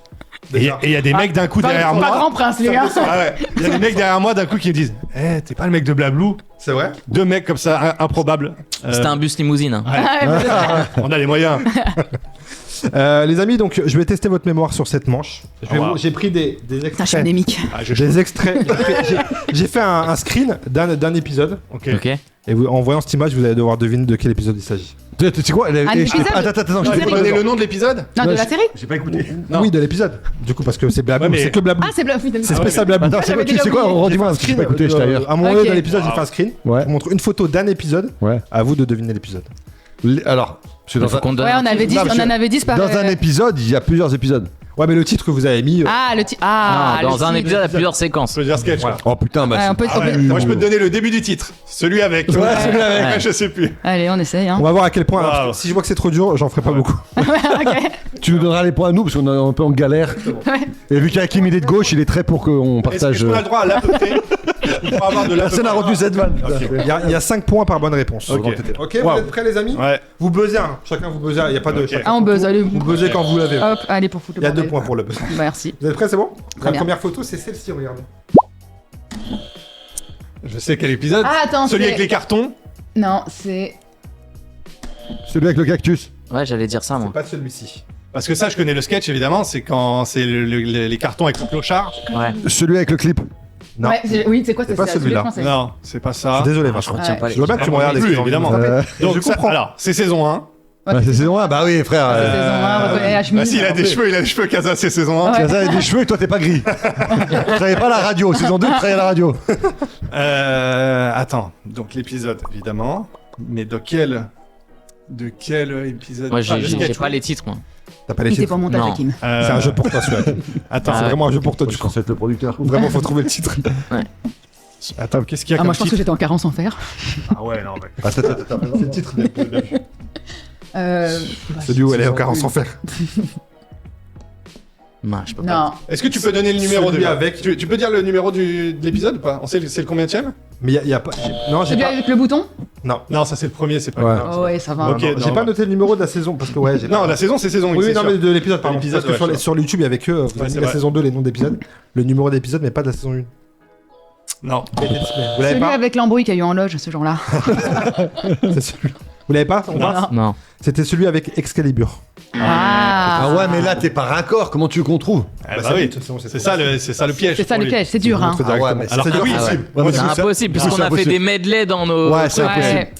Et il y a des mecs d'un coup derrière Pas moi. grand prince, les gars. Ah ouais. Il y a des mecs derrière moi d'un coup qui me disent Eh, t'es pas le mec de Blablou? C'est vrai. 2 mecs comme ça, improbables. C'était un bus limousine. hein. On a les moyens. Les amis, donc je vais tester votre mémoire sur cette manche. J'ai pris des Putain, je suis extraits. anémique. Ah, je Des extraits. J'ai fait un screen d'un épisode. Ok. Ok. Et en voyant cette image, vous allez devoir deviner de quel épisode il s'agit. Tu sais quoi Un épisode Attends, je Tu t'ai peux pas donner le nom de l'épisode? Non, de la série J'ai pas écouté. Non. Oui, de l'épisode. Du coup, parce que c'est Blablou, Ouais, mais- c'est que Blablou. Ah, c'est bluff. C'est spécial Blablou. Attends, c'est quoi, j'avais tu sais quoi, déjà oublié. redis-moi, parce que j'ai pas écouté, j'étais ailleurs. À un moment donné Ok. dans l'épisode, j'ai fait un screen. Ouais. Je vous montre une photo d'un épisode. Ouais. À vous de deviner l'épisode. Alors, parce que Il faut qu'on donne Ouais, un on avait titre. 10, Non, parce on en que avait 10 par. dans un épisode, il y a plusieurs épisodes. Ouais, mais le titre que vous avez mis. Ah, le titre. Ah, Non, dans le un titre. épisode, il y a plusieurs séquences. Je peux dire sketch. Voilà. Oh putain, bah Ouais, on peut- Ah ouais. on peut- Moi, je peux te donner le début du titre. Celui avec. Ouais, celui avec. avec. Je sais plus. Allez, on essaye. Hein. On va voir à quel point. Wow. alors, si je vois que c'est trop dur, j'en ferai pas beaucoup. Ok. tu nous donneras les points à nous, parce qu'on est un peu en galère. Et vu qu'Hakim il est de gauche, il est très pour qu'on Est-ce partage. qu'on a le droit à l'à peu près? On pourra avoir de l'à peu Personne n'a près. retenu cette vanne. Il y a 5 points par bonne réponse. Ok. Ok, Wow. vous êtes prêts, les amis? Ouais. Vous buzzez, hein. Chacun vous buzzez. Il n'y a pas de. Ok. chacun Ah, on son buzz, tour. allez. Vous buzzez quand vous l'avez. Hop, allez, pour foutre Il le y a 2 bordel. points pour le buzz. Merci. Vous êtes prêts, c'est bon? La bien. première photo, c'est celle-ci, regardez. Je sais quel épisode. Ah, attends, Celui c'est- avec les cartons. Non, c'est. Celui avec le cactus. Ouais, j'allais dire ça, moi. Pas celui-ci. Parce que ça, je connais le sketch évidemment. C'est quand c'est les cartons avec le clochard. Ouais. Celui avec le clip. Non. Ouais, oui, c'est quoi C'est pas celui-là. Non, c'est pas ça. Désolé, Je Vincent. retiens Ouais. pas Je les vois bien que tu me Ah, regardes. plus, excuse-moi. évidemment. Donc, Donc, ça, alors, c'est saison 1. Ouais, c'est saison 1, bah oui, frère. Saison 1, reconnaît la chemise. Bah, si, il a des cheveux, Casa, c'est saison 1. Ouais. Casa a des cheveux et toi t'es pas gris. Tu travaillais pas à la radio, saison 2 tu travaillais à la radio. Attends, donc l'épisode, évidemment. Mais de quel épisode? Moi, Ah, le j'ai sketch, pas oui. les titres, moi. T'as pas les Il était titres. pas au montage, Non. Hakim. C'est un jeu pour toi, celui-là. Attends, C'est vraiment un jeu pour toi, Je du coup. pense être le producteur. Vraiment, faut trouver le titre. attends, qu'est-ce qu'il y a Ah, comme moi je pense que titre j'étais en carence en fer. Ah ouais, non, mais... Attends. C'est le titre. Bah, Celui où elle est en carence en fer. Non, je peux pas. Non. Est-ce que tu peux donner le numéro Celui déjà avec- tu peux dire le numéro de l'épisode ou pas? On sait c'est le combienième? Mais y a pas. Non, j'ai Celui pas. avec le bouton? Non. Non, ça c'est le premier, c'est pas Ouais. grave. Oh ouais, ça va. Ok, Non, non, j'ai pas non. noté le numéro de la saison parce que ouais, j'ai Non, pas- la saison c'est saison 1. Oui, non, mais de l'épisode, pardon. L'épisode, Parce que ouais, sur YouTube, il y avait que vous Ouais, avez mis c'est la vrai. saison 2, les noms d'épisodes. Le numéro d'épisode, mais pas de la saison 1. Non. Vous l'avez Celui pas avec l'embrouille qu'il y a eu en loge ce jour-là. C'est celui. Vous l'avez pas On passe Non. C'était celui avec Excalibur. Ah ouais, mais là, t'es pas raccord. Comment tu veux qu'on trouve Ah bah oui, c'est ça le piège. C'est ça pour le lui. piège, c'est dur, hein. Ah ouais, mais Alors c'est que oui, impossible. ouais. Ouais, mais C'est ça- impossible, parce puisqu'on que a c'est fait des impossible. medley dans nos. Ouais, c'est impossible. Ouais.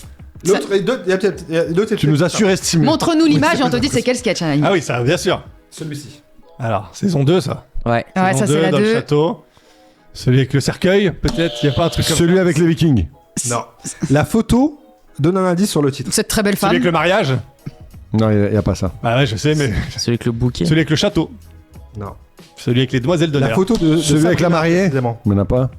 L'autre, l'autre Tu nous as surestimé. Montre-nous l'image et on te dit c'est quel sketch à la limite. Ah oui, ça, bien sûr. Celui-ci. Alors, saison 2, ça. Ouais. Ouais, Saison ça c'est 2, la dans le 2. château. Celui avec le cercueil, peut-être, il y a pas un truc comme Celui ça. avec les Vikings. Non. La photo donne un indice sur le titre. Cette très belle Celui femme. avec le mariage. Non, il y a pas ça. Ah ouais, je sais, mais Celui avec le bouquet. celui avec le château. Non. Celui avec les demoiselles de La l'air. photo de Celui avec la Sabrina, mariée précisément. Il n'y en a pas.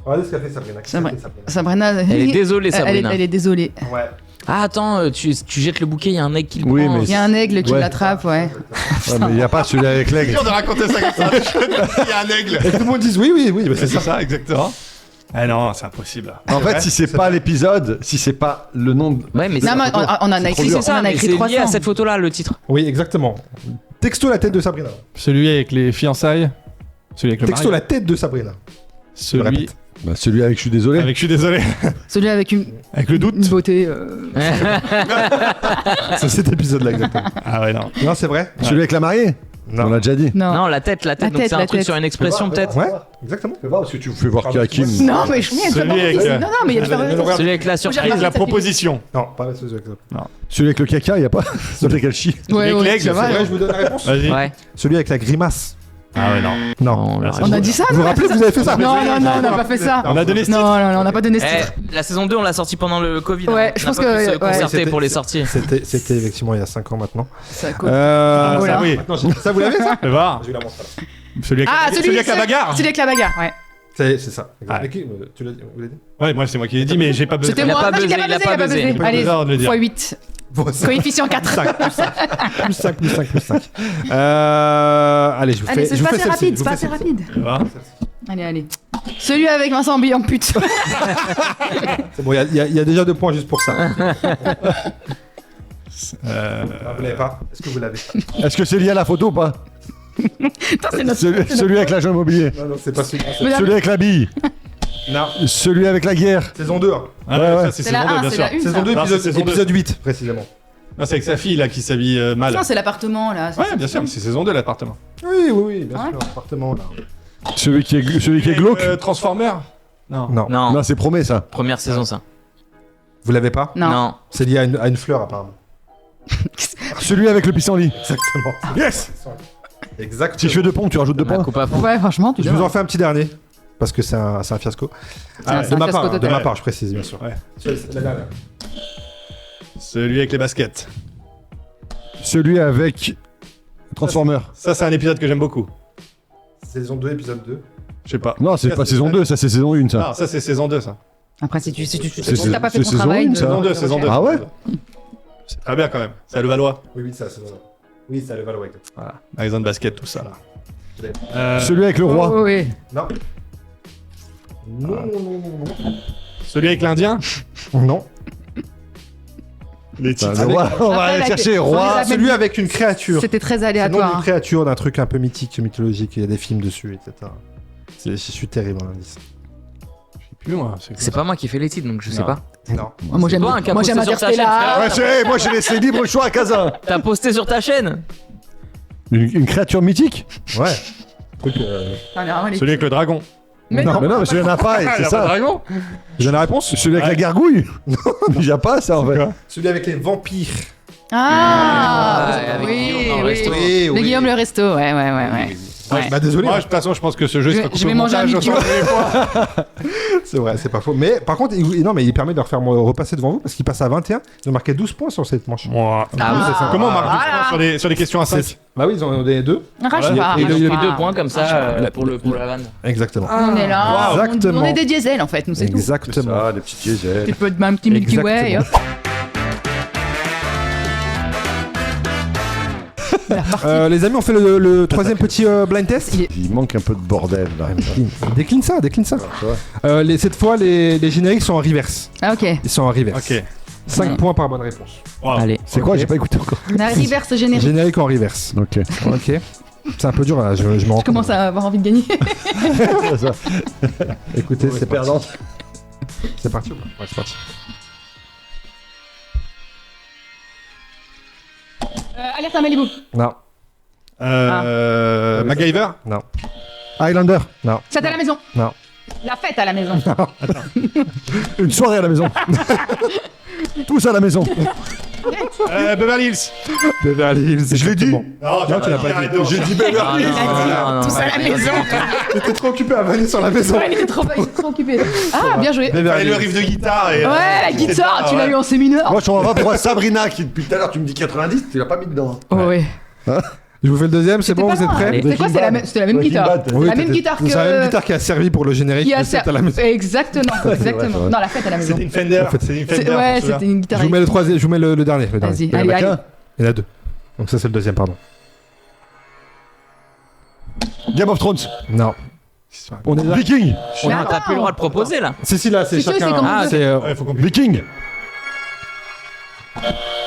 Regardez ce qu'a fait Sabrina. Qu'est-ce qu'a fait Sabrina Sabrina. Elle est désolée, Elle Sabrina. est désolée. Ouais. Ah, attends, tu jettes le bouquet, il y a un aigle qui le Oui, prend. mais Il y a un aigle qui Ouais. l'attrape, ouais. Ouais, mais il n'y a pas celui avec l'aigle. dur de raconter ça comme ça. Il y a un aigle. Et tout le monde dit oui, bah C'est ça, exactement. Ah non, c'est impossible. En fait, si c'est pas l'épisode, si c'est pas le nom de... Ouais, mais Non, mais on en a trop écrit, dur. on c'est ça, en a mais écrit c'est lié 300. à cette photo-là, le titre. Oui, exactement. Texto la tête de Sabrina. Celui avec les fiançailles. Celui avec le Texto mariage. la tête de Sabrina. Celui répète. Bah, celui avec je suis désolé. avec, je suis désolé, Celui avec une avec le doute. beauté. C'est cet épisode-là, exactement. Ah ouais, non. Non, c'est vrai. Celui avec la mariée Non. On l'a déjà dit. Non. Non, la tête, donc tête, c'est un la truc tête. sur une expression peut-être. Ouais, exactement. Fais voir, parce que tu fais voir Hakim. Non, mais je Celui avec, Non, non, mais il y a Allez, du regarde. Celui avec la surprise. avec la proposition. Non, pas celui avec Celui avec le caca, il n'y a pas. Celui avec le chi. Ouais, avec ouais, l'aigle, c'est C'est vrai. vrai, je vous donne la réponse. Vas-y. Ouais. Celui avec la grimace. Ah ouais, non. Non. Merci. On a dit ça, Vous vous non rappelez, vous avez fait ça Non, non, non, on n'a pas fait ça. On a donné ce Non, titre. non, non, on n'a pas donné ce Eh, titre. la saison 2, on l'a sorti pendant le Covid. Ouais, hein. je On pense n'a pas que- pu se ouais. concerter C'était- pour les sorties. C'était effectivement il y a 5 ans maintenant. Ça coûte. Ah, Voilà. ça oui. Maintenant, ça vous l'avez ça Fais voir. Je vais la montrer. Celui avec, Ah, celui avec la bagarre. Celui avec la bagarre, ouais. C'est ça. Ah. Mais qui- tu l'as dit, vous l'avez dit Ouais, moi c'est moi qui l'ai dit, mais j'ai pas besoin. C'était Il a moi. pas Non, buzzé, il a il a pas buzzé, pas il a pas buzzé. buzzé. Allez, besoin de le dire. x8. Bon, ça- Coefficient 4. 5, plus 5. Plus 5, plus 5, plus 5. Allez, je vous Allez, fais. c'est je vous pas fais assez celle-ci, rapide, je c'est vous pas fais assez celle-ci. rapide. Tu vois Allez, allez. Celui avec Vincent Bill en pute. C'est bon, il y a déjà 2 points juste pour ça. Vous l'avez pas Est-ce que vous l'avez Est-ce que c'est lié à la photo ou pas Putain, c'est notre. Celui avec l'agent immobilier. Non, non, c'est pas celui. Mais la- Celui avec la bille. Non, Celui avec la guerre. saison 2. Ah, Ouais, ça, ouais. c'est C'est la saison 2, 1, bien c'est sûr. la 1. Saison 2, Non, c'est saison épisode 8, précisément. Non, c'est avec sa fille là qui s'habille mal. Non, c'est l'appartement là. Ouais, bien sûr, mais c'est saison 2 l'appartement. Oui, bien Ouais. sûr, appartement là. Celui qui est glauque. Transformer. Non. Non. Non, Non, c'est promet ça. première saison ça. Vous l'avez pas Non. C'est lié à une fleur, apparemment. Celui avec le pissenlit. Exactement. Yes. Exactement. Si je fais 2 points, tu rajoutes 2 La points. coupe à fond. Ouais, franchement, tu Je vous en fais un petit dernier. Parce que c'est un fiasco. Ah, C'est de un ma fiasco part, total. de ma part, je précise, bien sûr. Ouais. La dernière. Celui avec les baskets. Celui avec Transformer. Ça, c'est un épisode que j'aime beaucoup. Saison 2, épisode 2. Je sais pas. Non, c'est pas saison 2, ça c'est saison 1 ça. Non, ça c'est saison 2 ça. Après, si tu C'est- t'as pas fait c'est ton saison travail. une, de- ça. Saison 2, saison 2. Ah ouais C'est très bien quand même. C'est à Levallois. Oui, c'est la saison 2. Oui, c'est le Valois. Voilà. Magasin de basket, tout ça là. Celui avec le Oh, roi. oui. Non. Non. Celui avec l'Indien. Non. Les Putain, titres. le roi, on va Après, aller là, chercher on roi. les a- Celui avec une créature. C'était très C'est le nom aléatoire. d'une hein. créature, d'un truc un peu mythique, mythologique. Il y a des films dessus, etc. Je suis terrible en indice. Plus moi. C'est pas moi qui fais les titres, donc je sais Non. pas. Non. Moi, j'aime toi, un qui a moi, posté j'aime sur ta Interstellar. chaîne, Ouais, moi j'ai laissé libre le choix à Kazan. T'as posté sur ta chaîne Une créature mythique. Ouais. Truc. Ah, mais vraiment, les- Celui avec le dragon. Mais Non, non. mais non, mais celui-là n'a pas, Ah, c'est y a pas de ça. dragon. J'ai la réponse. Celui avec la gargouille. Il n'y a pas ça en fait. Celui avec les vampires. Ah, Ah, avec oui, Guillaume dans le oui. resto. Oui, Le Guillaume le resto, ouais. Oui. Ouais. Bah désolé. Moi, de toute façon, je pense que ce jeu sera Je vais manger un montage, Mickey. C'est vrai, c'est pas faux. Mais par contre, non, mais il permet de leur faire repasser devant vous parce qu'il passe à 21. Ils ont marqué 12 points sur cette manche. Moi. Ah, Comment on marque voilà. 12 points sur les questions à 5? Bah oui, ils ont donné 2. Arrache pas. Il a arrache eu pas. 2 points comme ça pour la vanne. Exactement. On est là. Wow. Exactement. On est des diesels en fait, nous c'est tout. Exactement. Ah, des petits diesels. Tu peux un petit Milky Way. Hop. Les amis, on fait le troisième petit blind test. Il manque un peu de bordel là. Décline ça. Cette fois, les génériques sont en reverse. Ah ok. Ils sont en reverse. Ok. 5 points par bonne réponse. Allez. C'est quoi? J'ai pas écouté encore. La reverse générique. Générique en reverse. Ok. Ok. C'est un peu dur là, je me rends Je commence à avoir envie de gagner. compte. Écoutez, c'est parti. perdant. C'est parti ou pas? Ouais, c'est parti. Alerte à Malibu. Non. MacGyver. Non. Highlander. Non. Fête à la maison. Non. La fête à la maison. Une soirée à la maison. Tous à la maison. Beverly Hills. Beverly Hills. Je l'ai dit. Non, tu l'as pas dit. J'ai dit Beverly. Ah, non, Tous à la maison. T'étais trop occupé à vanner sur la maison. Ouais, il était trop occupé. Ah, bien joué. Et le riff de guitare. Et, Ouais, la guitare, tu l'as eu en C mineur. Moi, je m'en vais pour Sabrina qui, depuis tout à l'heure, tu me dis 90, tu l'as pas mis dedans. Oh, ouais. Je vous fais le deuxième, c'est bon, vous êtes prêts? C'était quoi? C'était la même Breaking guitare. Bad. Oui, La même t'étais- guitare C'est la même que. guitare qui a servi pour le générique Qui de a Fête à la maison. Exactement, exactement. vrai. Non, la fête à la maison. C'était une Fender. C'était une Fender. Ouais, pour celui-là. c'était une Je guitare. vous mets le troisième, je vous mets le dernier. Vas-y, Il y en allez, a allez. qu'un. Il y en a 2. Donc ça c'est le deuxième, pardon. Game of Thrones. Non. On est là. Viking. Mais T'as attends. plus le droit de proposer là. Si, là, c'est Si, si, chacun. c'est comme Ah, vous c'est. Ouais, faut qu'on Viking.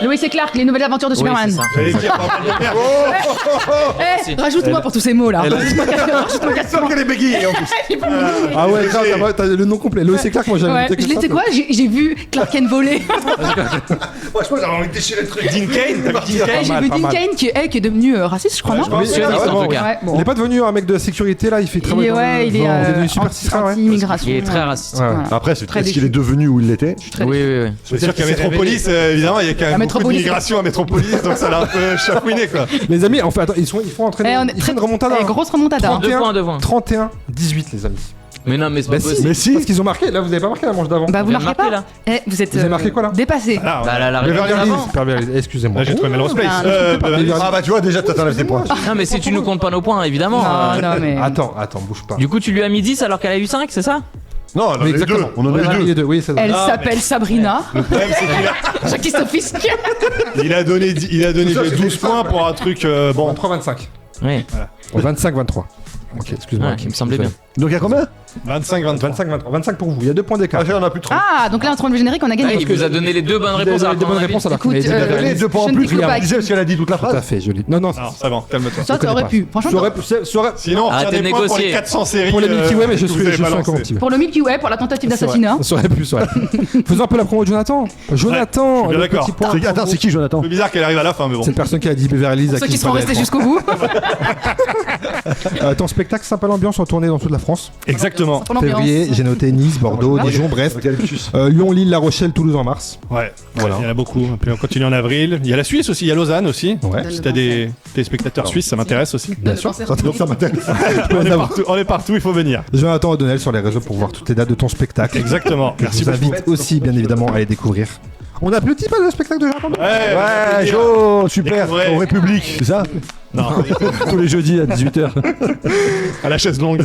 Lois et Clark, les nouvelles aventures de Oui, Superman. c'est ça. J'allais dire, Eh, rajoute-moi pour tous ces mots là. Elle a- Rajoute-moi 4 points. qu'elle est bégayée en plus. Ah ouais, grave, t'as le nom complet. Lois et Clark, moi j'avais Ouais, noté que je l'ai, ça, c'est quoi? J'ai vu Clark Kent voler. Franchement, j'avais envie de déchirer le truc. Dean Cain. T'as vu Dean Cain? J'ai mal, vu pas Dean mal. Cain qui est devenu raciste, je crois, non? Oui, Sioniste, ah, en ouais, tout cas. Ouais, Il bon. est pas devenu un mec de sécurité là, il fait très Il est, mal. ouais, il est Il est devenu super citron, ouais. anti-immigration. Il est très raciste. Ouais. Voilà. Après, c'est Très est-ce qu'il déçu. est devenu où il l'était? Oui, oui, oui. C'est sûr qu'à Métropolis, évidemment, il y a quand À même beaucoup Métropolis, d'immigration à Métropolis, donc ça l'a un peu chafouiné, quoi. Les amis, en fait, attends, ils font entraîner. Eh, on est Ils font une remontada. Eh, grosse remontada. 30. 2 points devant. 31-18, les amis. Mais non, mais c'est Bah pas si, possible. Mais si. Parce qu'ils ont marqué. Là, vous avez pas marqué la manche d'avant. Bah, vous vient de marquez marquer, pas. là. Eh, vous êtes Vous avez marqué quoi, là dépassé. Ah, Bah, la Beverly réponse Hills. avant. Beverly Hills, excusez-moi. Là, j'ai trouvé Melrose Place. Ah, Ah bah tu vois, déjà, t'enlèves tes points. Non, mais si tu nous comptes pas nos points, évidemment. Non, mais. Attends, bouge pas. Du coup, tu lui as mis 10 alors qu'elle a eu 5, c'est ça? Non, on en a Oui, eu deux. exactement. On en a eu deux. Les deux, oui, c'est ça. Elle s'appelle Sabrina. Le problème, c'est qu'il Jackie Sophiste. a donné 12 points pour un truc, bon. 23-25. Oui. 25-23. Ok, excuse-moi. Ouais, il me semblait bien. Donc il y a combien? 25-23. 25-23. 25 pour vous, il y a 2 points d'écart. Ah, on a plus de 30. Ah, donc là, entre le générique, on a Ah, gagné. il vous a donné les 2 bonnes réponses. Les alors deux qu'on en bonnes avait- réponses alors Écoute, qu'on a dit Beverly euh, Hills. Les deux points en je ne plus. dis pas. Tu disais parce qu'elle a dit toute la Tout à phrase. fait, joli. Non, non, Non, c'est bon, calme-toi. Ça aurait pu. Franchement, ça aurait Sinon, on Arrêtez retient de des points pour les négocier. 400 séries. pour les Milky Way, mais je que vous suis avez balancées. incorruptible. pour le Milky Way, pour la tentative d'assassinat. Ça aurait pu, ça aurait pu. Faisons un peu la promo de Jonathan. Jonathan, je suis bien le d'accord. petit point. Attends, c'est qui Jonathan? C'est bizarre qu'elle arrive à la fin, mais bon. C'est une personne qui a dit Beverly Hills à Ceux qui qui il sont fallait restés être. jusqu'au bout. Ton spectacle sympa l'ambiance en tournée dans toute la France. Exactement. Pour l'ambiance. Février, j'ai noté Nice, Bordeaux, Dijon, Brest, Lyon, Lille, La Rochelle, Toulouse en mars. Ouais, Voilà. il y en a beaucoup. Puis on continue en avril. Il y a la Suisse aussi, il y a Lausanne aussi. Ouais. Si t'as des spectateurs suisses, ça m'intéresse aussi. Bien sûr. Ça m'intéresse. On est partout, il faut venir. Jonathan O'Donnell sur les réseaux pour voir toutes les dates de ton spectacle. Exactement. Je Merci vous beaucoup. invite aussi, bien évidemment, à les découvrir. On applaudit pas le spectacle de Jonathan O'Donnell? Ouais, chaud, super. Découvrez. Au République, c'est ça? Non, Tous les jeudis à 18h. à la chaise longue.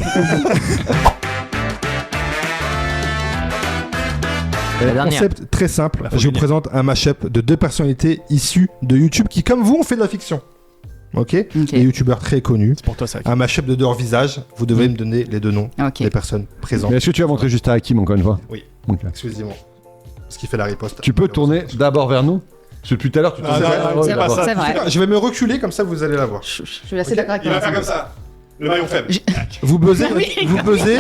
La dernière. Concept très simple. Bah, faut Je vous gagner. présente un mashup de 2 personnalités issues de YouTube qui, comme vous, ont fait de la fiction. Ok, Des youtubeurs très connus. C'est pour toi ça. Un mashup de 2 visages. Vous devez me donner les 2 noms Ok. des personnes présentes. Mais est-ce que tu vas montrer juste à Hakim encore une fois? Oui. Ok. Exclusivement. Ce qui fait la riposte. Tu peux tourner d'abord vers nous? Parce que depuis tout à l'heure, tu Ah, tournes non, vers non, nous. c'est pas ça. C'est vrai. Je vais me reculer comme ça, vous allez la voir. Je suis assez d'accord avec Il va toi. faire comme ça. Le maillon faible. Vous buzzez, Oui. vous buzzez.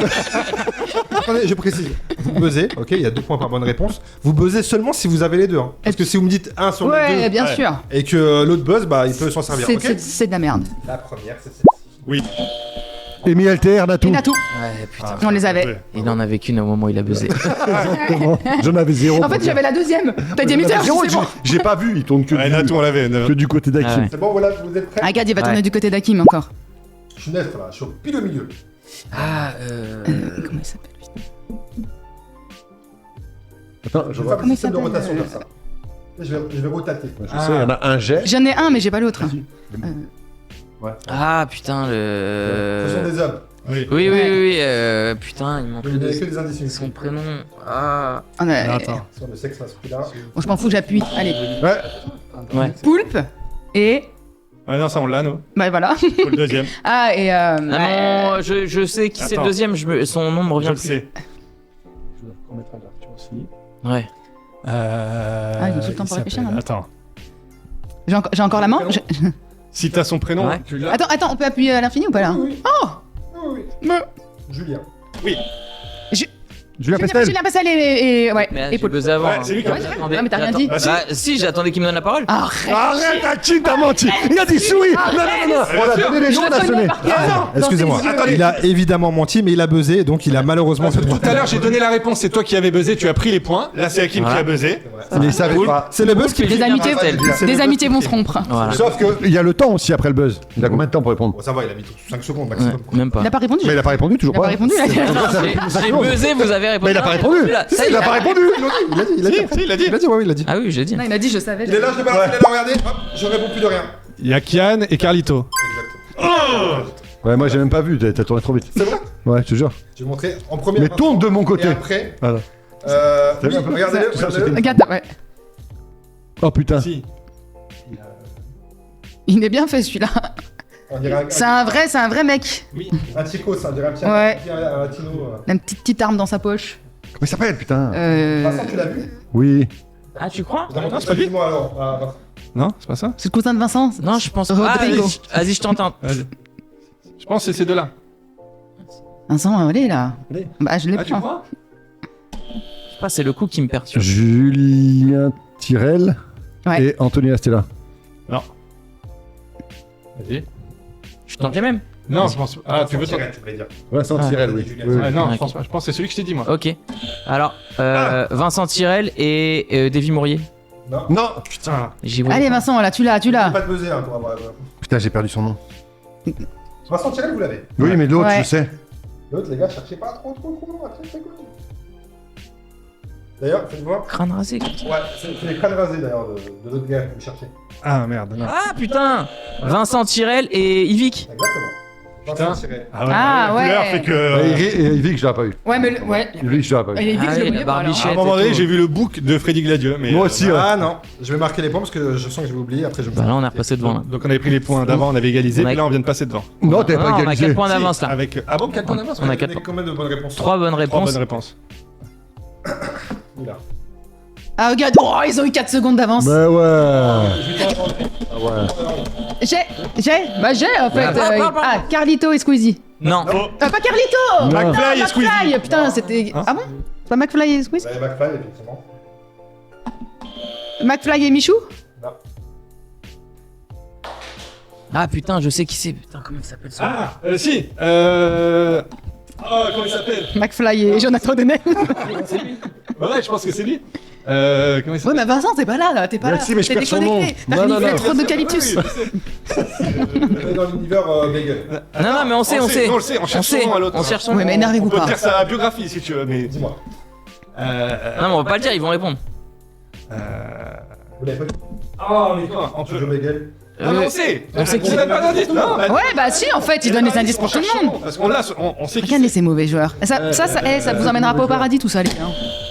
Attendez, je précise. Vous buzzez, ok, il y a 2 points par bonne réponse. Vous buzzez seulement si vous avez les 2. Hein. Parce que si vous me dites 1 sur les Ouais, 2 bien Ouais. sûr. et que l'autre buzz, bah il peut s'en servir. C'est- Ok. c'est c'est de la merde. La première, c'est celle-ci. Oui. Amy Alter, Natou. Il a tout. Ouais, putain. On les avait. Ouais. Il en avait qu'une au moment où il a buzzé. J'en avais 0. En fait, j'avais la deuxième. T'as dit émetteur, Zéro, c'est bon. j'ai pas vu, il tourne que, Ouais, Natou, on l'avait. que du côté d'Hakim. Ah ouais. C'est bon, voilà, vous êtes prêts? Regarde, il va Ouais. tourner du côté d'Hakim encore. Je suis neutre là, je suis pile au milieu. Ah, Comment il s'appelle? Attends, Je je vais vois. faire Comment un il système de s'appelle, rotation comme ça. Et je vais rotater. Je sais, il y en a un jet. J'en ai un, mais j'ai pas l'autre. ah putain, Ce sont le. des hommes. Oui. Oui, oui, Ouais. oui, putain, il manque Je vais donner que des indices son inutiles. prénom. Ah. Attends. Sur le sexe masculin. Bon, je m'en fous, j'appuie. Allez. Ouais. Poulpe et. Ah non, ça on l'a, nous. Bah voilà. Faut le deuxième. Ah, et. Ah non, je sais qui c'est le Attends. deuxième, son nom me Je revient le plus. sais. Ouais. Ah, ils ont tout le temps pour réfléchir, maintenant. Attends. J'ai encore la main. Si t'as son prénom, Ouais. tu l'as. Attends, on peut appuyer à l'infini ou pas là? Oui. Oh! Oui, oui. Julien. Julien Pestel. Julien Pascal et. Ouais, Mais et j'ai Poulpe. buzzé avant. Ouais, hein. c'est lui qui a Ouais, buzzé. J'attendais- ouais, mais t'as rien j'attends- dit. Bah si, j'attendais qu'il me donne la parole. Arrête! Arrête, Hakim, t'as menti. Il a dit souris. Non, non, non. On a donné les noms, on a sonné. Excusez-moi. Il a évidemment menti, mais il a buzzé, donc il a malheureusement cette Tout à l'heure, j'ai donné la réponse, c'est toi qui avais buzzé, tu as pris les points. Là, c'est Hakim qui a buzzé. Mais il savait pas. C'est le buzz qui Des amitiés, des amitiés vont se rompre. Voilà. Sauf qu'il y a le temps aussi après le buzz. Il a combien de temps pour répondre? Bon, ça va, il a mis 5 secondes Ouais, maximum. même pas. Il a pas répondu. Mais il a pas répondu, toujours Il a pas pas. répondu. J'ai buzzé, vous avez répondu. Mais il a pas répondu. Ça, Il a pas répondu. Il a dit, il a dit. Si, il a dit. Il a dit, ouais, il a dit. Ah oui, j'ai dit. Non, il m'a dit, je savais. Il est là, je l'ai balancé, il est là, regardez. Hop, je réponds plus de rien. Il y a Kian et Carlito. Exactement. Ouais, moi j'ai même pas vu, t'as tourné trop vite. C'est vrai? Ouais, je te jure. Je vais montrer en premier. Mais tourne de mon Et côté. après. Voilà. Oui, vu un peu regardez-le, ça, regardez-le. Regarde, ouais. Oh putain. Si. Il est bien fait celui-là. On dirait C'est un vrai mec. un chico, ça, on dirait un petit Ouais. un latino. Il a une petite arme dans sa poche. Comment il s'appelle, putain? Vincent, tu l'as vu? Oui. Ah, tu crois? Non, c'est pas lui. Moi alors. Vincent. Non, c'est pas ça? C'est le cousin de Vincent. Non, je pense. Rodrigo. Vas-y, je t'entends. Je pense que c'est ces deux-là. Vincent, allez là. Allez. Bah, je l'ai Ah, tu pris. crois? Je sais pas, c'est le coup qui me perturbe. Julien Tirel Ouais. et Anthony Astella. Vas-y. Je tentais même. Non, je pense. Ah, tu veux Vincent Tirel, tu voulais dire. Vincent Ah. Tirel, oui. Julien Oui, oui. Ouais, non, Ouais, je pense pas. Je pense que c'est celui que je t'ai dit, moi. Ok. Alors, Vincent Tirel et Davy Mourier. Non. Non. Putain. J'y vois. Allez, Vincent, là, tu l'as. Pas de buzzer hein, pour avoir. Putain, j'ai perdu son nom. Vincent Tirel, vous l'avez. Oui, mais l'autre, Ouais. je sais. L'autre, les gars, cherchez pas trop loin, très connu. D'ailleurs, faites voir. Crâne rasé. Ouais, c'est les crânes rasés d'ailleurs de l'autre gars que vous cherchez. Ah, merde. Non. Ah putain Vincent Tirel et Yvick. Exactement. Putain. Vincent Tirel. Ah ouais. Ah, la ouais. couleur fait que. Et Yvick, je l'ai pas eu. Ouais, mais ouais. Yvick, je l'ai pas eu. Il est vite, Ah, je oui, l'ai la oublié, voilà. barbichette. À un moment donné, et tout. j'ai vu le book de Freddy Gladieux. Mais Moi aussi, ouais. Ah non, je vais marquer les points parce que je sens que je vais oublier. Après, je me Bah là, on est repassé devant. Là. Donc on avait pris les points d'avant, on avait égalisé, On a- puis là on vient de passer devant. Non, t'avais Non, pas on a égalisé. 4 points d'avance là. Avec... Ah bon, 4 points d'avance On a 4 points. Combien de bonnes réponses 3 bonnes 3 réponses. bonnes réponses. Oula. Ah, regarde, oh, ils ont eu 4 secondes d'avance. Bah ouais. Ah ouais. Bah j'ai en fait. Ah, Carlito et Squeezie. Non. Oh, Pas Carlito! Non. McFly et Squeezie. McFly, putain, c'était. Hein Ah bon? Pas McFly et Squeezie? Vous avez McFly, effectivement. McFly et Michou? Ah putain, je sais qui c'est. Putain, comment il s'appelle ça? Ah, si. Oh, comment il s'appelle? McFly et Jonathan Denel. Bah ouais, je pense que c'est lui. Comment il Ouais, s'appelle? mais Vincent, t'es pas là, t'es pas là. Merci, mais je T'es perds son nom. déconnecté. T'as Non, non, reniflé non. trop d'eucalyptus. Oui, je sais. On est dans l'univers Bagel. Non, non, mais on sait. Non, on le sait, on cherche son nom à l'autre. On cherche son Ouais, nom. mais On énervez-vous peut pas. dire sa biographie si tu veux, mais. Dis-moi. Non, mais on va pas le dire, ils vont répondre. Vous l'avez pas vu? Oh, mais quoi? On Jojo peut. Bagel. Ah, mais on sait! On sait qui On donne pas d'indice, non? Ouais, bah si, en fait, il donne les indices pour tout le monde. Parce qu'on l'a, on sait qui Regardez c'est. ces mauvais joueurs. Ça vous emmènera pas au paradis tout ça, les gars.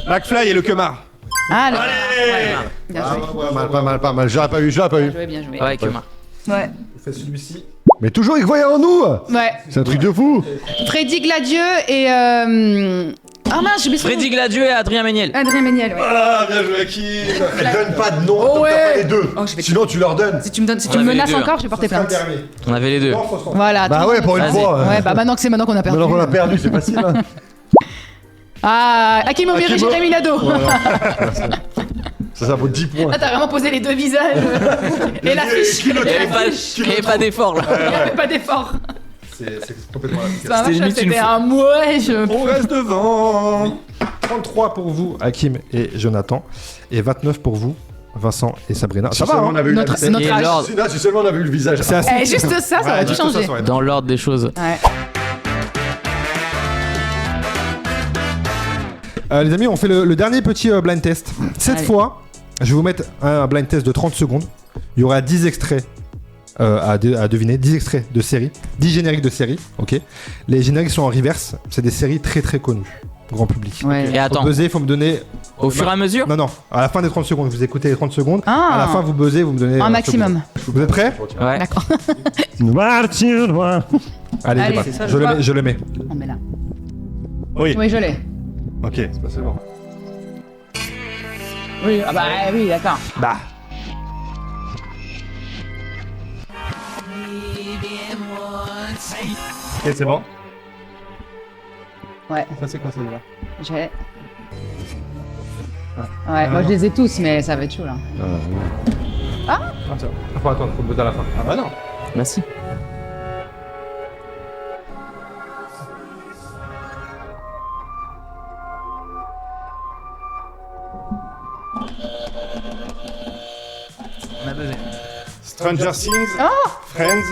McFly et le Kemar. Ah, là. Allez! Bien Ah, joué. Pas mal, pas mal. J'aurais pas eu, j'aurais pas Bien eu. joué, bien joué. Ouais, Kemar. Ouais. Vous faites celui-ci. Mais toujours, ils croyaient en nous. Ouais. C'est un truc de fou. Freddy Gladieux et. Ah mince, j'ai oublié son nom. Freddy Gladieux et Adrien Méniel. Adrien Méniel, ouais. Ah, bien joué, qui? Elle donne pas de nom. Oh donc ouais. t'as pas les deux. Oh, je vais te- Sinon, tu leur donnes. Si tu me donnes, si tu On me avait les menaces deux, encore, je vais porter Ce sera le plainte. dernier. On avait les deux. Non, François. Voilà. Bah tout ouais, le pour monde. une Vas-y. fois. Ouais, bah maintenant qu'on a perdu. Maintenant qu'on a perdu, c'est facile. Hein. Ah, Hakim Omiri, Hakim O- Jérémy Lado. Ça vaut 10 points. Ah, t'as vraiment posé les deux visages. Et la fiche. Il n'y avait pas d'effort là. Il n'y avait pas d'effort. C'est complètement la C'est un C'était match, limite une c'était un mouais. On reste devant. 33 pour vous, Hakim et Jonathan. Et 29 pour vous, Vincent et Sabrina. Si Ça va, seulement hein on avait eu Notre- la tête. notre Et âge. l'ordre. Celui-là, si seulement on avait eu le visage. C'est assez... Juste ça, ça aurait tout juste ça, changé. ça aurait- Dans l'ordre des choses. Ouais. Les amis, on fait le dernier petit blind test. Cette Allez. fois, je vais vous mettre un blind test de 30 secondes. Il y aura 10 extraits à deviner, 10 extraits de séries, 10 génériques de séries, ok. Les génériques sont en reverse, c'est des séries très très connues, grand public. Ouais. Et Faut attends, buzzer, faut me donner... au fur et à mesure. Non, à la fin des 30 secondes, vous écoutez les 30 secondes, Ah. à la fin vous buzzez, vous me donnez... Un seconde. maximum. Vous êtes prêts? Ouais. D'accord. Noir sur noir. Allez, Allez, c'est c'est parti. ça, Je le je mets, je le mets. On met là. Oui. Oui, je l'ai. Ok. C'est bon. Oui, ah bah oui, d'accord. Bah. Ok, c'est bon. Ouais, Ça, c'est quoi celui-là? j'ai. Ouais, moi je les ai tous, mais ça va être chaud là. Faut attendre, faut buzzer à la fin. Ah bah non. Merci. On a buzzé. Stranger Things, Friends,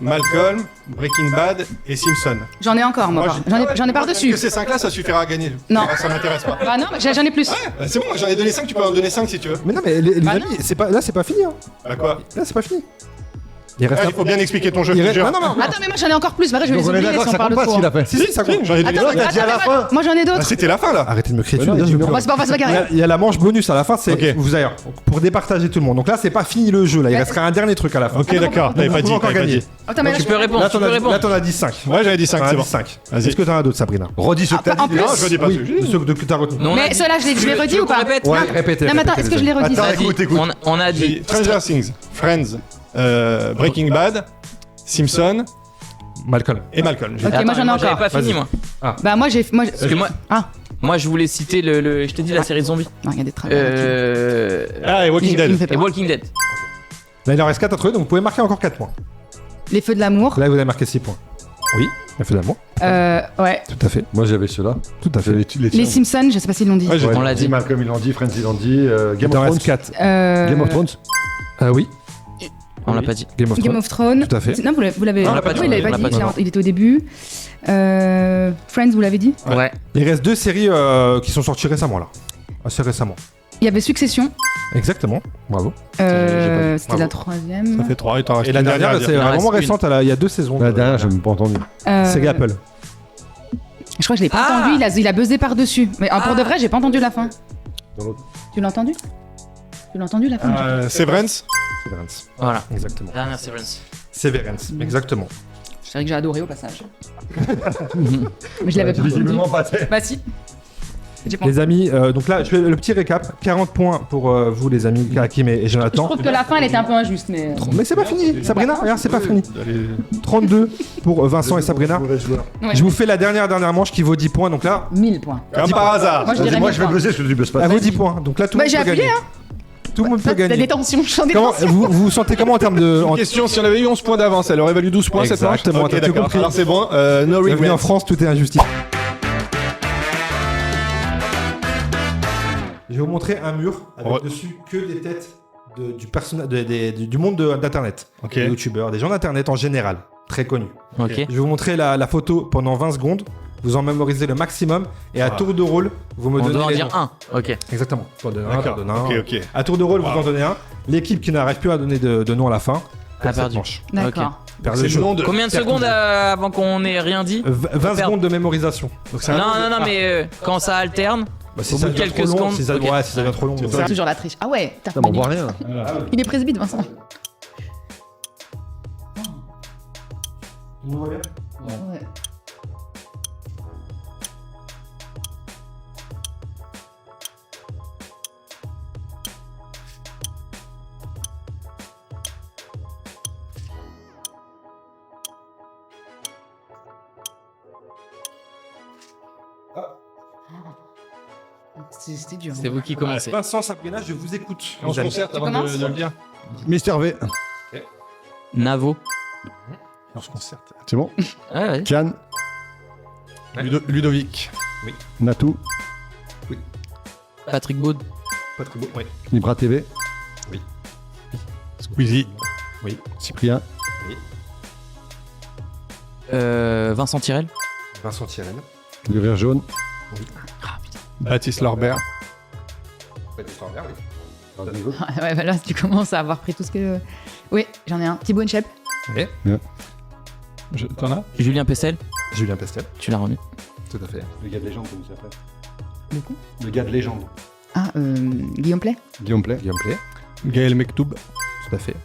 Malcolm, Breaking Bad et Simpson. J'en ai encore, moi. J'en ai par-dessus. Que ces 5-là, ça suffira à gagner. Non. Ça m'intéresse pas. Ah non, mais j'en ai plus. Bah, c'est bon, j'en ai donné 5, tu peux en donner 5 si tu veux. Mais non, mais les Bah amis, non. c'est pas, là c'est pas fini. Hein. Bah quoi? Là c'est pas fini. Il reste Il faut bien expliquer ton jeu. il je te reste- jure. Non, non, Attends, mais moi j'en ai encore plus. Bah, je vais Donc les on est oublier d'accord, si on ça parle compte de pas ce qu'il a trop. fait. Si, ça compte, j'en ai donné Attends, 5. a dit à la fin. Moi j'en ai Bah, d'autres. c'était la fin là. Arrêtez de me crier Mais dessus. non, les gars, mais je tu veux On plus. va se bagarrer. Il y a la manche bonus à la fin, c'est Ok. vous allez pour départager tout le monde. Donc là c'est pas fini le jeu là, il restera un dernier truc à la fin. Ok, d'accord, t'avais Vous pas pouvez dit. encore t'avais pas gagner. dit. Attends, mais là, Tu je peux répondre, Là tu t'en peux as, répondre. là, t'en as dit 5. Ouais, j'avais dit 5, c'est bon. 5. Vas-y. Est-ce que t'en as d'autres, Sabrina? Redis ce que t'as En dit. plus- Non, je redis pas. Oui, ceux que t'as retenu. Nous, on a Mais dit- ceux-là, je les redis ou pas? Répète. Ouais, répétez. Non, mais attends, est-ce que je les redis Attends, ça Vas-y. écoute, écoute. On a dit. Stranger Things, Friends, Breaking Bad, Simpson Malcolm. et Malcolm. Ok, moi j'en ai j'avais encore. pas fini, Vas-y. moi. Bah, moi j'ai. Moi, Parce que moi, Ah, moi, je voulais citer le. Je t'ai dit la série zombie. non, il y a des travers. Ah, et Walking Il me Dead. fait Et peur. Walking Dead. Là il en reste 4 à trouver, donc vous pouvez marquer encore 4 points. Les feux de l'amour. Là vous avez marqué 6 points. Oui, la fait d'amour. Ouais. Tout à fait. Moi j'avais ceux-là. Tout à fait. J'avais les Les tiens. Simpsons, je sais pas s'ils l'ont dit. Ouais, j'ai- On l'a dit. Malcolm ils l'ont dit, Friends ils l'ont dit, Game Il en of reste Thrones. 4. Game of Thrones. Oui, On l'a pas dit. Game of Game Thrones. of Thrones. Tout à fait. Non, vous l'avez. Non, on l'a pas dit, Oui, il l'avait on pas l'a dit. pas dit. Il était au début. Friends, vous l'avez dit. Ouais. Il reste 2 séries qui sont sorties récemment là. Assez récemment. Il y avait Succession. Exactement. Bravo. C'était Bravo. la troisième. Ça fait 3, il t'en reste Et la une dernière, à c'est dire. Il en vraiment reste récente, il y a 2 saisons. La dernière, j'ai même pas entendu. C'est Apple. Je crois que je l'ai pas Ah. entendu. Il a buzzé par-dessus. Mais pour de vrai, j'ai pas entendu la fin. Dans l'autre. Tu l'as entendu? Tu l'as entendu la fin? Severance. Severance. Voilà. Exactement. Dernière Severance. Severance. Exactement. Je dirais que j'ai adoré au passage. Mais je l'avais pas entendu. Visiblement pas. Bah si. J'ai pas Les amis, donc là, je fais le petit récap. 40 points pour vous, les amis, Hakim et Je Jonathan. trouve que la fin, elle était un peu injuste, mais. Mais c'est pas fini. Sabrina, regarde, c'est pas fini. 32 pour Vincent et Sabrina. Ouais. Je vous fais la dernière manche qui vaut 10 points. Donc là, 1000 points. Comme par hasard. Moi, je dirais Moi 1000 je vais points. buzzer parce que tu buzzes pas. elle vaut 10 points. Donc là, tout le Bah, monde j'ai peut appuyé, gagner. Tout le monde peut T'as des gagner. tensions, je sens des Comment, tensions. vous vous sentez comment en termes de. Question, si on avait eu 11 points d'avance, elle aurait valu 12 points cette manche. Exactement, Ok, t'as tout d'accord. compris. Alors c'est bon, no Bienvenue regrets. en France, tout est injustice. Je vais vous montrer un mur avec Ouais. dessus que des têtes du monde d'internet. Ok. Des youtubeurs, des gens d'internet en général, très connus. Ok. Je vais vous montrer la photo pendant 20 secondes. Vous en mémorisez le maximum et à tour de rôle, vous me On donnez doit en les dire noms. un. Ok. Exactement. T'en donnes un, D'accord. t'en donnes un. Ok. À tour de rôle, vous Wow. en donnez un. L'équipe qui n'arrive plus à donner de nom à la fin perd cette perdu. manche. D'accord. Perd C'est le le jeu. nom de. Combien de secondes avant qu'on ait rien dit 20 perd. secondes de mémorisation. Donc c'est un- Non, mais quand ça alterne. Bah, si Au ça bout de devient quelques trop long, secondes, si ça, ok. ouais, si ça devient trop long. C'est ça. Toujours la triche. Ah ouais, t'as Putain, mais on voit rien. Il est presbyte, Vincent. Ouais. C'était dur. C'est vous qui commencez. Vincent, Sabrina, je vous écoute. On se concerte avant commences de le dire. Mister V. Navo. On se concerte. C'est bon. Ouais, ouais. Kian. Ludovic. Natou. Patrick Baud. Pas très beau. Ouais. Libra TV. Squeezie. Cyprien. Vincent Tirel. Vincent Tirel. Le rire jaune. Baptiste Lorbert. Ouais, bah là, tu commences à avoir pris tout ce que. Oui, j'en ai un. Thibaut Inchep. T'en as Julien Pessel. Julien Pestel. Tu l'as remis. Tout à fait. Le gars de légende, comment ça s'appelle Le coup Le gars de légende. Ah, Guillaume Play. Guillaume Play. Guillaume Play. Gaël Mektoub. Tout à fait.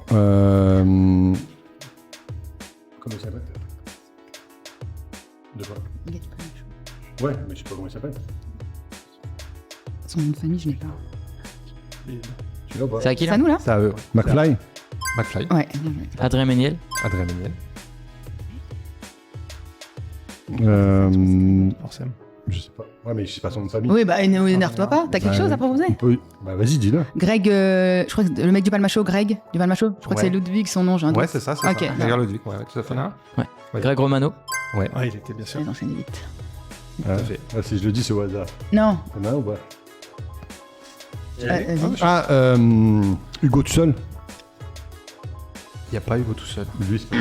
Comment il s'appelle De quoi Ouais, mais je sais pas comment il s'appelle. Son nom de famille, je l'ai pas. Tu l'as pas C'est à qui C'est là à nous là C'est à eux. McFly. McFly. Ouais. Adrien Méniel. Adrien Méniel. Forcément. Je sais pas. Ouais, mais je sais pas son nom de famille. Oui, bah énerve-toi pas. T'as quelque Ouais. chose à proposer Oui. Bah vas-y, dis-le. Greg, je crois que le mec du Palmacho, Greg du Palmacho. Je crois que Ouais. c'est Ludwig son nom, j'ai un doute. Ouais, c'est ça, c'est Ok, ça. non. Regarde Ludwig, ouais, tout à fait. Ouais. Greg Romano. Ouais, Ah, il était bien sûr. Je vais enchaîner vite. tout à fait. Ah, si je le dis, c'est au hasard. Non. T'en as un ou pas Vas-y. Ah, Hugo tout seul. Il n'y a pas Hugo tout seul. Lui, c'est pas...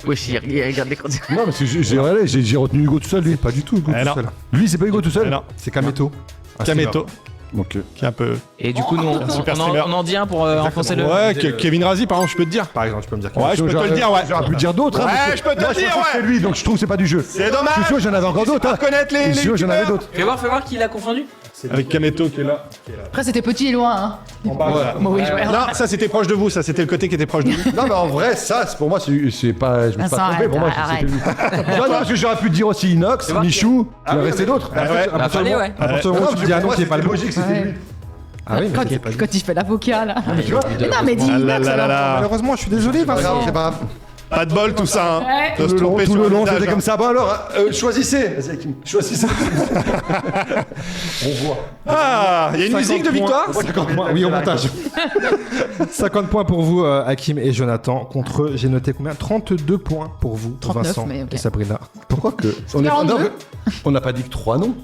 Wesh, regarde les conditions. Non, parce que j'ai retenu Hugo tout seul, lui. Pas du tout Hugo Eh tout non. seul. Lui, c'est pas Hugo tout seul. Non, C'est Kameto. Un Kameto, Donc, qui est un peu. Et du coup, nous, on, super on en, streamer. on en dit un pour enfoncer le. Ouais, Kevin Razi, par exemple, je peux te dire. Par exemple, tu peux me dire Ouais, je peux te le dire, ouais. J'aurais pu le dire d'autres. hein, Ouais, parce que je peux te moi, le dire, pensais que ouais. c'était lui, donc je trouve que c'est pas du jeu. C'est Je dommage. suis sûr, j'en avais encore d'autres. hein. Reconnaître Je les suis sûr, j'en avais d'autres. Fais voir qui l'a confondu. Avec Kameto qui est là. Après, c'était petit et loin. Hein. Voilà. Bon, oui, je vois. Non, ça c'était proche de vous, ça c'était le côté qui était proche de vous. Non, mais en vrai, ça, pour moi, c'est pas. Je me suis pas Vincent, trompé. Pour moi, arrête, c'était lui. Non, non, parce que j'aurais pu te dire aussi Inox, Michou, il en restait d'autres. Ah ouais. Bah, fallait, ouais. À partir du moment où tu dis un nom qui est pas le bon. logique, c'était Ouais. lui. Ah oui, mais c'est pas Quand il fait l'avocat là. Tu vois Mais non, mais dis Ah là Inox, là là alors. là. Malheureusement, je suis désolé, Vincent. C'est pas grave. Pas de bol tout ça, hein. Ouais. De se tromper Tout sur le long, visage, c'était hein. comme ça. Bon, alors, choisissez. Vas-y, Hakim, choisissez. On voit. Ah, il y a une 50 musique de points. victoire. 50 points, oui, au montage. 50 points pour vous, Hakim et Jonathan. Contre, j'ai noté combien 32 points pour vous, 39, Vincent mais ok. et Sabrina. Pourquoi que. On est- 42. non, on n'a pas dit que 3 noms.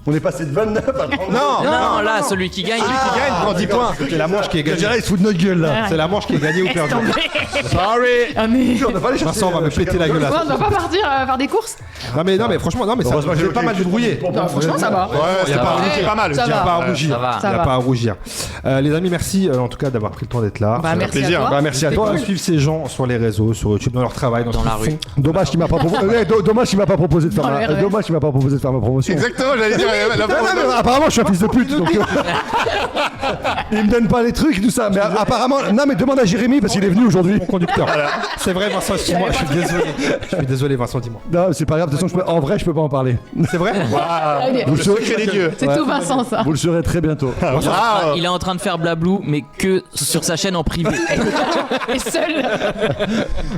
On est passé de 29 à 32. Non, Non, là, celui qui gagne. Celui qui gagne prend 10 points. C'est la manche qui est Je gagnée. dirais, il se fout de notre gueule là. C'est la manche qui est gagnée ou perdue. Sorry. Ah, mais. On n'a pas les chercher. Vincent va me péter la gueule là. Ouais, on doit pas partir faire des courses. Non mais franchement, non mais ça Heureusement, vous êtes pas mal débrouillé. Non, franchement, ça va. Ouais, c'est Ça pas, va. c'est pas mal. Ça Il n'y a va. pas à rougir. Ça va. Ça Il n'y a va. pas à rougir. Les amis, merci en tout cas d'avoir pris le temps d'être là. Bah, merci plaisir. à toi. Bah, merci à N'hésitez toi. pas à suivre ces gens sur les réseaux, sur YouTube, dans leur travail, dans, Dans ce la qu'ils rue. font. Dommage qu'il m'a pas proposé. Dommage qu'il m'a pas proposé de faire Dans le ma. RER. Dommage qu'il m'a pas proposé de faire ma promotion. Exactement, j'allais dire. La Non, non, mais apparemment, je suis un fils de pute. Donc, il me donne pas les trucs, tout ça. Mais apparemment, non, mais demande à Jérémy parce qu'il est venu aujourd'hui. Mon conducteur. C'est vrai, Vincent, excuse-moi, je suis désolé. Je suis désolé, Vincent, dis-moi. Non, c'est pas grave. De toute façon, en vrai, je peux pas en parler. C'est vrai Allez, Le secret des dieux. c'est tout Vincent ça. Vous le saurez très bientôt. Ah, Il est en train de faire Blablou, mais que sur sa chaîne en privé. Et seul.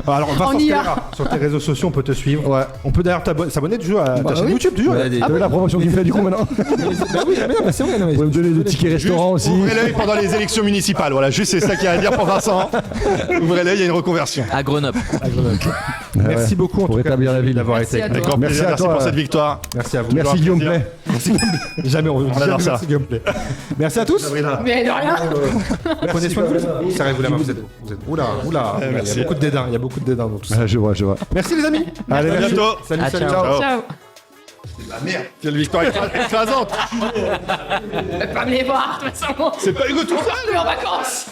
Alors, Vincent On y Scalera, sur tes réseaux sociaux, on peut te suivre. Ouais. On peut d'ailleurs s'abonner du jeu à ta Bah chaîne oui. YouTube, du jeu. T'as vu la promotion qu'il me fait du coup maintenant? Bah oui, mais non, mais c'est vrai. non, mais- Vous pouvez me donner des tickets restaurants aussi. ouvrez l'œil pendant les élections municipales. Voilà, juste c'est ça qu'il y a à dire pour Vincent. Ouvrez l'œil, il y a une reconversion. À Grenoble. Merci beaucoup en Pour tout cas rétablir la ville. d'avoir Merci été à avec nous. toi. D'accord, Merci plaisir, à merci toi. pour cette victoire. Merci à vous. Merci Toujours un Guillaume plaisir. Play. Jamais on adore ça. Merci gameplay. Merci à tous. Mais de rien. Prenez soin de vous. Serrez-vous la main, vous êtes. Oula, oula. Il y merci. a beaucoup de dédain. Il y a beaucoup de dédain dans tout ça. Ah, je vois, je vois. Merci les amis. Allez, À merci. bientôt. Salut, Ah, salut. ciao. Ciao. Ciao. Quelle victoire écrasante. Pas me les voir de toute façon. C'est pas Hugo tout seul. On est en vacances.